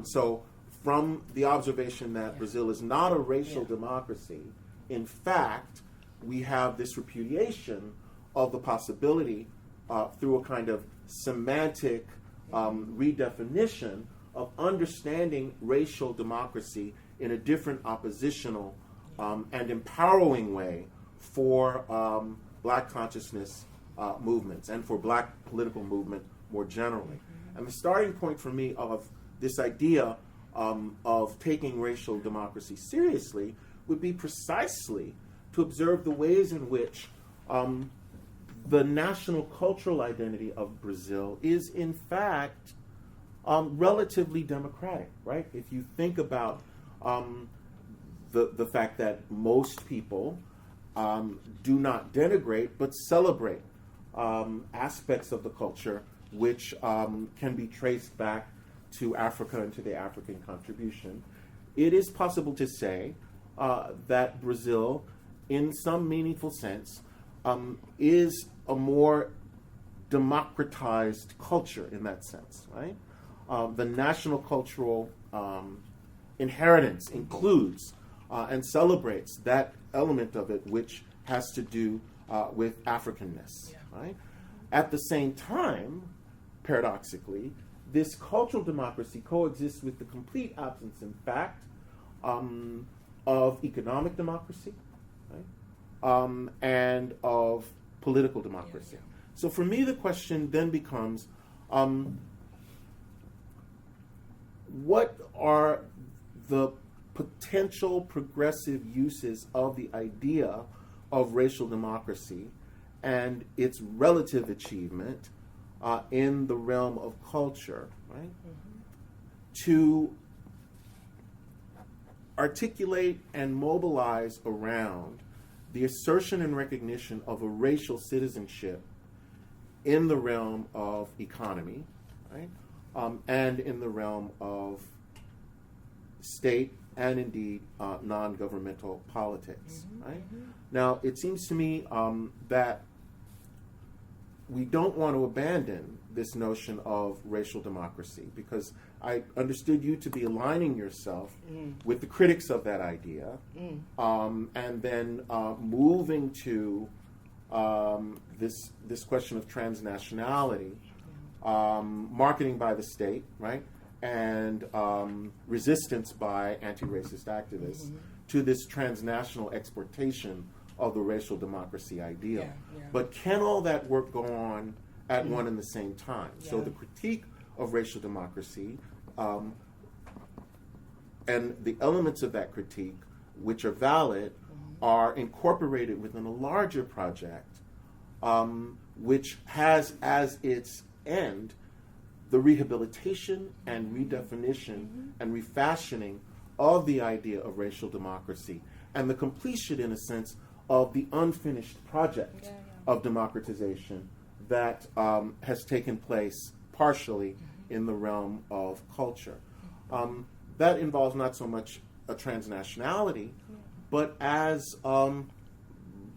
Speaker 9: So from the observation that Brazil is not a racial democracy, in fact, we have this repudiation of the possibility through a kind of semantic redefinition of understanding racial democracy in a different oppositional and empowering way for black consciousness movements and for black political movement more generally. And the starting point for me of this idea of taking racial democracy seriously would be precisely to observe the ways in which the national cultural identity of Brazil is in fact relatively democratic, right? If you think about the fact that most people do not denigrate but celebrate aspects of the culture which can be traced back to Africa and to the African contribution, it is possible to say that Brazil, in some meaningful sense, is a more democratized culture in that sense, right? The national cultural inheritance includes and celebrates that element of it which has to do with Africanness, right? At the same time, paradoxically, this cultural democracy coexists with the complete absence, in fact, of economic democracy, right? And of political democracy. So for me, the question then becomes, what are the potential progressive uses of the idea of racial democracy and its relative achievement in the realm of culture, right? To articulate and mobilize around the assertion and recognition of a racial citizenship in the realm of economy, right? And in the realm of state and indeed non-governmental politics, right? Now, it seems to me that we don't want to abandon this notion of racial democracy, because I understood you to be aligning yourself with the critics of that idea, and then moving to this question of transnationality, marketing by the state, right, and resistance by anti-racist activists to this transnational exportation of the racial democracy ideal. But can all that work go on at one and the same time? So the critique of racial democracy and the elements of that critique, which are valid, are incorporated within a larger project, which has as its end the rehabilitation and redefinition and refashioning of the idea of racial democracy and the completion, in a sense, of the unfinished project of democratization that has taken place partially in the realm of culture. That involves not so much a transnationality, but as but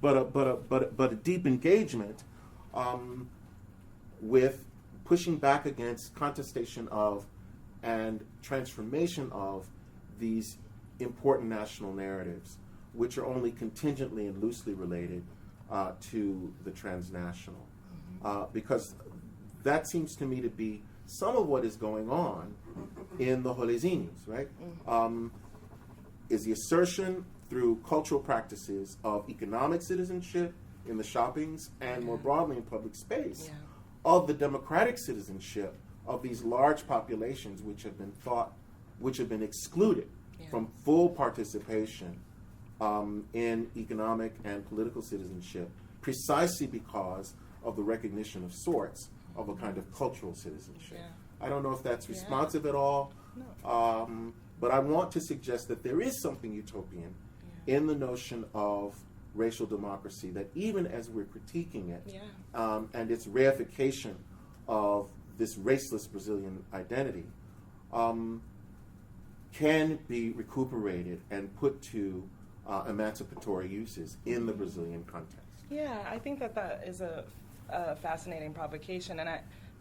Speaker 9: a deep engagement with pushing back against contestation of and transformation of these important national narratives. which are only contingently and loosely related to the transnational. Because that seems to me to be some of what is going on in the Jolezinos, right? Is the assertion through cultural practices of economic citizenship in the shoppings and more broadly in public space of the democratic citizenship of these large populations which have been excluded from full participation in economic and political citizenship precisely because of the recognition of sorts of a kind of cultural citizenship. I don't know if that's responsive at all, but I want to suggest that there is something utopian in the notion of racial democracy, that even as we're critiquing it and its reification of this raceless Brazilian identity, can be recuperated and put to emancipatory uses in the Brazilian context.
Speaker 8: Yeah, I think that is a fascinating provocation, and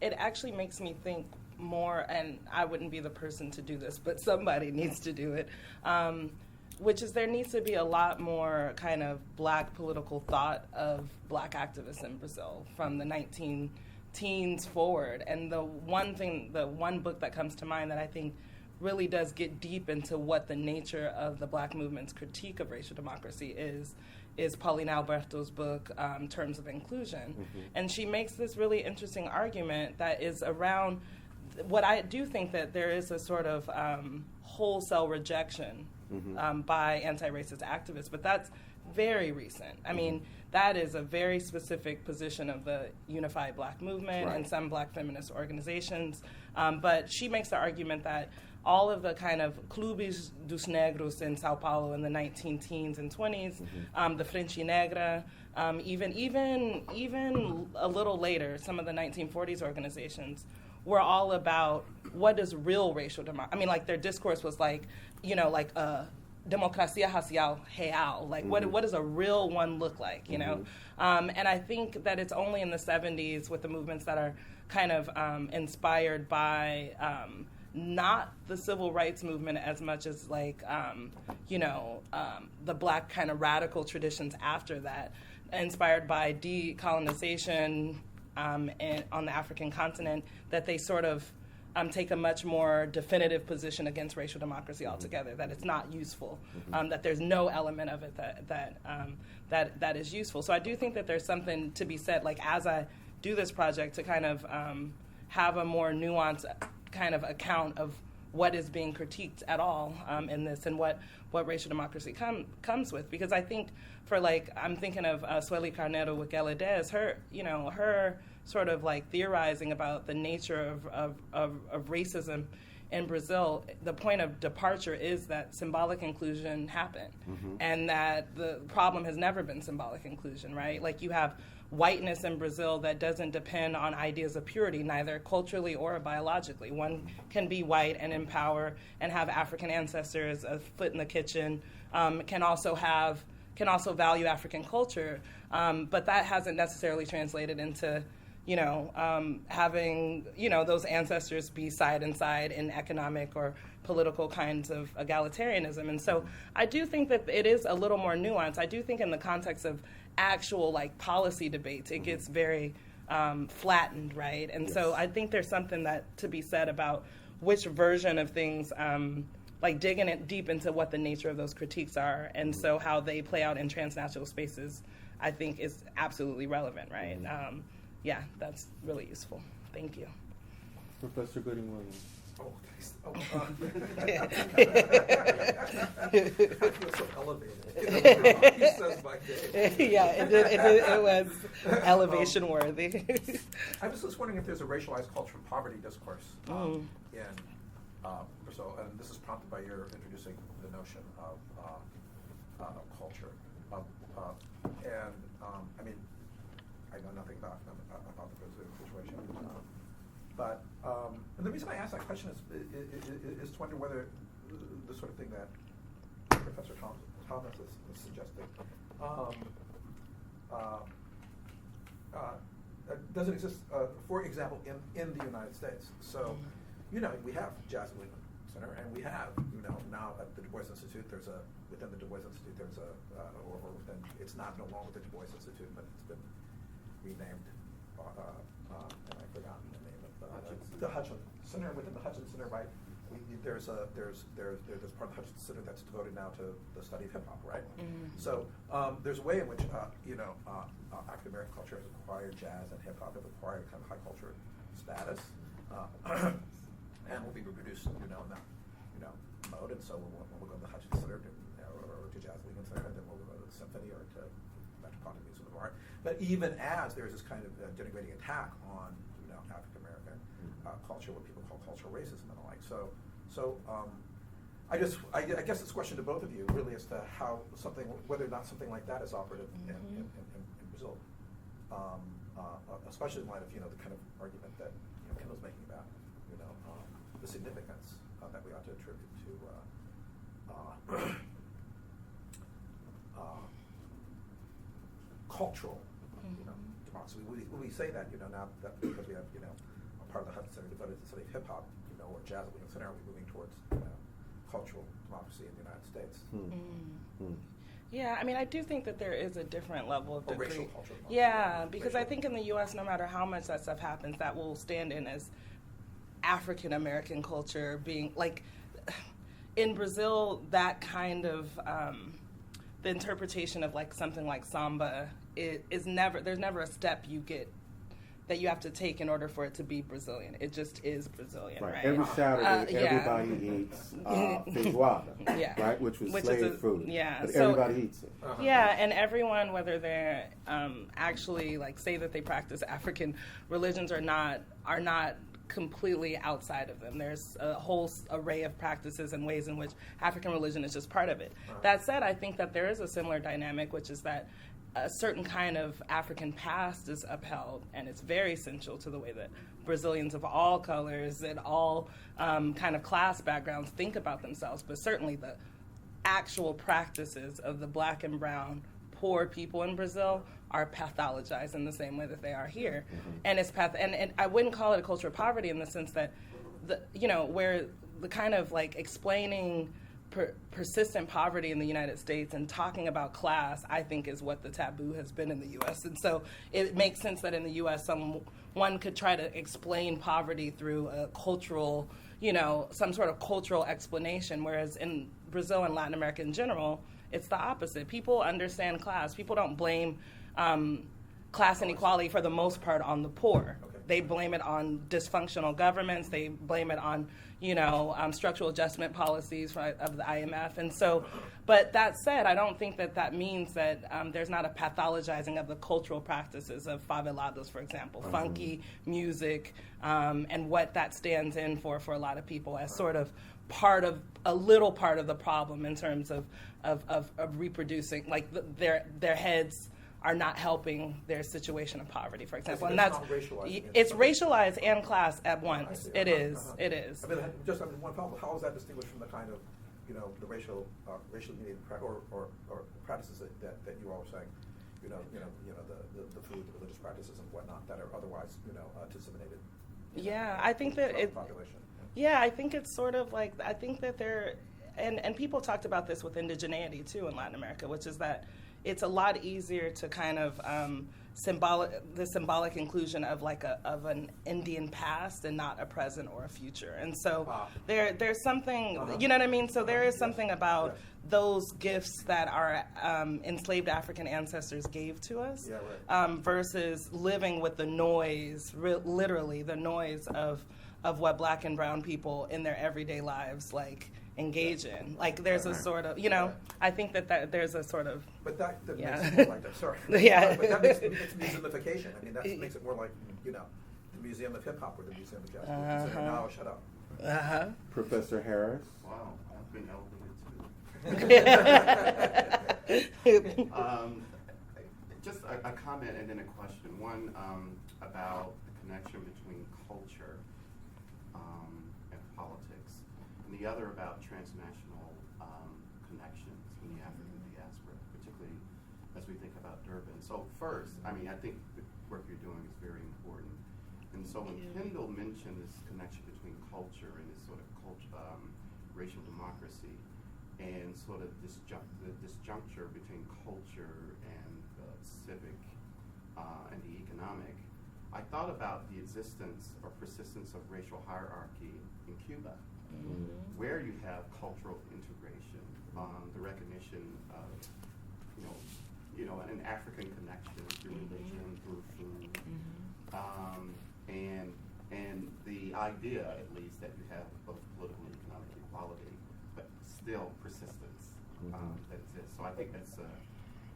Speaker 8: it actually makes me think more, and I wouldn't be the person to do this, but somebody needs to do it, which is there needs to be a lot more kind of black political thought of black activists in Brazil from the 19-teens forward. And the one book that comes to mind that I think really does get deep into what the nature of the black movement's critique of racial democracy is Paulina Alberto's book, Terms of Inclusion. And she makes this really interesting argument that is around what I do think that there is a sort of wholesale rejection by anti-racist activists, but that's very recent. I mean, that is a very specific position of the unified black movement and some black feminist organizations. But she makes the argument that all of the kind of clubes dos negros in Sao Paulo in the 19-teens and 20s, the Frente Negra, even a little later, some of the 1940s organizations were all about what is real racial democracy. I mean, like their discourse was like, democracia racial real, like what does a real one look like, you know? And I think that it's only in the 70s with the movements that are kind of inspired by not the civil rights movement as much as like, the black kind of radical traditions after that, inspired by decolonization and on the African continent, that they sort of take a much more definitive position against racial democracy altogether, that it's not useful, that there's no element of it that is useful. So I do think that there's something to be said, like as I do this project, to kind of have a more nuanced kind of account of what is being critiqued at all in this, and what racial democracy comes with. Because I think for like, I'm thinking of Sueli Carneiro with Gelade's, her sort of like theorizing about the nature of racism in Brazil. The point of departure is that symbolic inclusion happened, and that the problem has never been symbolic inclusion, right? Like you have whiteness in Brazil that doesn't depend on ideas of purity, neither culturally or biologically. One can be white and in power and have African ancestors, a foot in the kitchen, can also value African culture, but that hasn't necessarily translated into having, those ancestors be side and side in economic or political kinds of egalitarianism. And so I do think that it is a little more nuanced. I do think in the context of actual like policy debates, it gets very flattened, right? And so I think there's something that to be said about which version of things, like digging it deep into what the nature of those critiques are, and so how they play out in transnational spaces, I think is absolutely relevant, right? Yeah, that's really useful. Thank you.
Speaker 9: Professor Gooding-Williams.
Speaker 2: Oh, thanks. I feel so elevated. He says my day.
Speaker 8: Yeah, it was elevation worthy.
Speaker 2: I was just wondering if there's a racialized culture of poverty discourse in Brazil, and this is prompted by your introducing the notion of culture. I mean, I know nothing about the Brazilian situation, but and the reason I ask that question is to wonder whether the sort of thing that Professor Thomas is suggesting doesn't exist, for example, in the United States. So, we have Jasmine Center, and we have, now at the Du Bois Institute, within the Du Bois Institute, it's not no longer the Du Bois Institute, but it's been renamed, and I've forgotten the name of the Hutchinson Center. Within the Hutchinson Center, right? There's part of the Hutchinson Center that's devoted now to the study of hip hop, right?
Speaker 8: Mm-hmm.
Speaker 2: So there's a way in which African American culture has acquired jazz and hip hop have acquired kind of high culture status, and will be reproduced, in that, mode. And so we'll go to the Hutchinson Center or to Jazz League Center, and then we'll go to the Symphony or to Metropolitan Museum of Art. But even as there's this kind of denigrating attack on, African American culture, what people call cultural racism and the like. So I guess this question to both of you really as to whether or not something like that is operative in Brazil, especially in light of the kind of argument that Kendall's making about the significance that we ought to attribute to cultural democracy. We say that now that because we have a part of the Hudson Center devoted to the study of hip hop, or jazz at Lincoln Center, are we moving towards cultural democracy in the United States?
Speaker 8: Yeah, I mean, I do think that there is a different level of degree.
Speaker 2: Racial culture.
Speaker 8: Yeah, because I think in the U.S., no matter how much that stuff happens, that will stand in as African American culture being like. In Brazil, that kind of the interpretation of like something like samba is never. There's never a step you get that you have to take in order for it to be Brazilian. It just is Brazilian, right?
Speaker 9: Every Saturday, everybody eats feijoada, right? Which was slave food.
Speaker 8: Yeah,
Speaker 9: but
Speaker 8: so,
Speaker 9: everybody eats it.
Speaker 8: Yeah, and everyone, whether they're actually like say that they practice African religions or not, are not completely outside of them. There's a whole array of practices and ways in which African religion is just part of it. That said, I think that there is a similar dynamic, which is that a certain kind of African past is upheld, and it's very essential to the way that Brazilians of all colors and all kind of class backgrounds think about themselves, but certainly the actual practices of the black and brown poor people in Brazil are pathologized in the same way that they are here. And it's and I wouldn't call it a culture of poverty in the sense that where the kind of like explaining persistent poverty in the United States and talking about class, I think, is what the taboo has been in the U.S. And so it makes sense that in the U.S. one could try to explain poverty through a cultural, some sort of cultural explanation, whereas in Brazil and Latin America in general, it's the opposite. People understand class. People don't blame class inequality for the most part on the poor. They blame it on dysfunctional governments. They blame it on, structural adjustment policies of the IMF. And so, but that said, I don't think that means that there's not a pathologizing of the cultural practices of favelados, for example, funky music, and what that stands in for a lot of people as sort of a little part of the problem in terms of reproducing, like their heads are not helping their situation of poverty, for example. And it's racialized and class at once. It is.
Speaker 2: I mean, one problem. How is that distinguished from the kind of, the racially mediated or practices that you all were saying, the food, the religious practices and whatnot that are otherwise, disseminated.
Speaker 8: Yeah, I think that
Speaker 2: population.
Speaker 8: Yeah, I think it's sort of like, I think that and people talked about this with indigeneity too in Latin America, which is that it's a lot easier to kind of symbolic inclusion of of an Indian past and not a present or a future. And so there's something, you know what I mean? So there is something about those gifts that our enslaved African ancestors gave to us versus living with the noise, literally the noise of what black and brown people in their everyday lives engage in. There's a sort of, I think that there's a sort of...
Speaker 2: But that makes it more like that, sorry.
Speaker 8: Yeah.
Speaker 2: But that makes it museumification. I mean, that makes it more like, the Museum of Hip Hop or the Museum of Jazz. So now, shut up.
Speaker 9: Professor Harris?
Speaker 12: Wow, I've been elevated too. Just a comment and then a question. One about the connection between culture and politics, and the other about transnational connections in the African diaspora, particularly as we think about Durban. So first, I think the work you're doing is very important. And so when Kendall mentioned this connection between culture and this sort of racial democracy and sort of the disjuncture between culture and the civic and the economic, I thought about the existence or persistence of racial hierarchy in Cuba, where you have cultural integration, the recognition of, an African connection through religion, through food, and the idea, at least, that you have both political and economic equality, but still persistence that exists. So I think that's an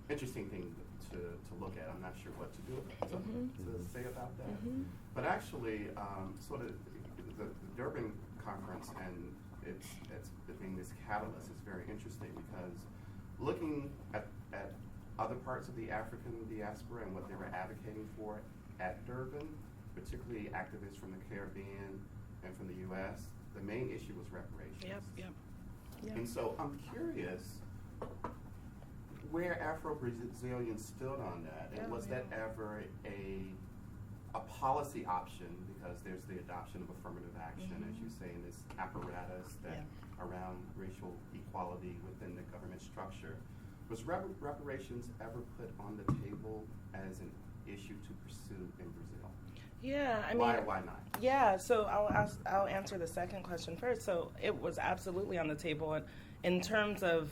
Speaker 12: interesting thing to look at. I'm not sure what to do to say about that. But actually, sort of the Durban conference and it's being this catalyst is very interesting because looking at other parts of the African diaspora and what they were advocating for at Durban, particularly activists from the Caribbean and from the U.S., the main issue was reparations.
Speaker 8: Yep.
Speaker 12: And so I'm curious where Afro-Brazilians stood on that, and was that ever a policy option, because there's the adoption of affirmative action, as you say, in this apparatus that around racial equality within the government structure. Was reparations ever put on the table as an issue to pursue in Brazil?
Speaker 8: Yeah, I mean,
Speaker 12: why not?
Speaker 8: Yeah, so I'll answer the second question first. So it was absolutely on the table in terms of,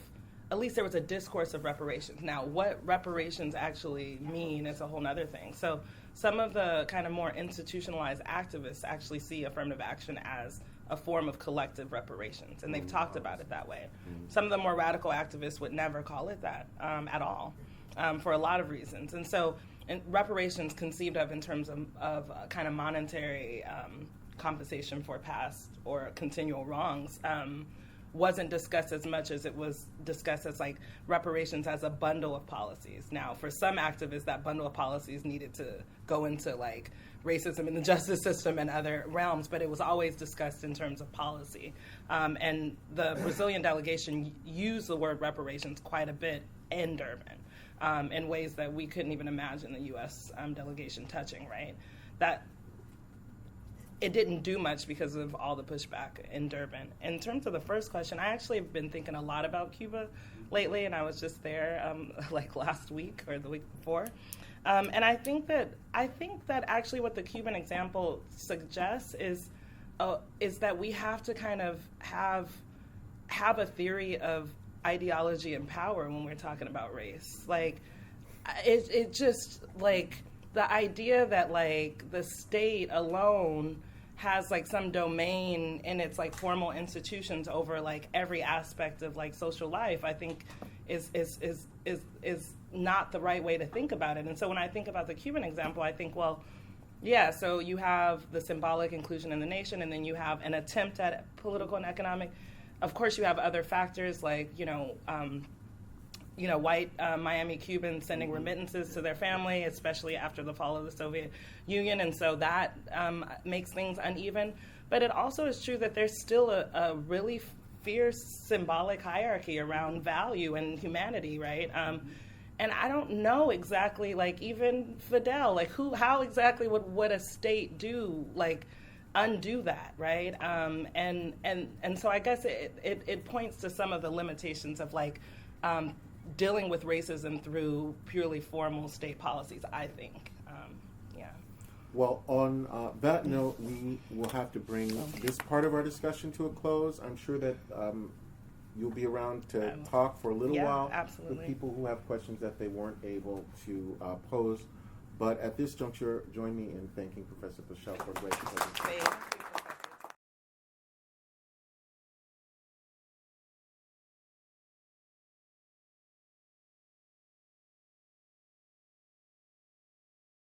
Speaker 8: at least there was a discourse of reparations. Now, what reparations actually mean is a whole other thing. So some of the kind of more institutionalized activists actually see affirmative action as a form of collective reparations, and they've talked about it that way. Some of the more radical activists would never call it that at all, for a lot of reasons. And so reparations conceived of in terms of kind of monetary compensation for past or continual wrongs wasn't discussed as much as it was discussed as like reparations as a bundle of policies. Now, for some activists, that bundle of policies needed to go into like racism in the justice system and other realms, but it was always discussed in terms of policy. And the Brazilian delegation used the word reparations quite a bit in Durban in ways that we couldn't even imagine the U.S. Delegation touching, right? That it didn't do much because of all the pushback in Durban. In terms of the first question, I actually have been thinking a lot about Cuba lately, and I was just there like last week or the week before. And I think that actually what the Cuban example suggests is that we have to kind of have a theory of ideology and power when we're talking about race. Like, it just, like, the idea that, like, the state alone has, like, some domain in its, like, formal institutions over, like, every aspect of, like, social life, I think is not the right way to think about it. And so when I think about the Cuban example, I think, well, yeah, so you have the symbolic inclusion in the nation, and then you have an attempt at political and economic. Of course, you have other factors like, white Miami Cubans sending remittances to their family, especially after the fall of the Soviet Union, and so that makes things uneven. But it also is true that there's still a really fierce symbolic hierarchy around value and humanity, right? And I don't know exactly, like, even Fidel, like, how exactly would a state do, like, undo that, right? And so I guess it points to some of the limitations of, like, dealing with racism through purely formal state policies, I think.
Speaker 9: Well, on that note, we will have to bring this part of our discussion to a close. I'm sure that you'll be around to talk for a little while
Speaker 8: absolutely.
Speaker 9: with people who have questions that they weren't able to pose. But at this juncture, join me in thanking Professor Paschel for a great presentation.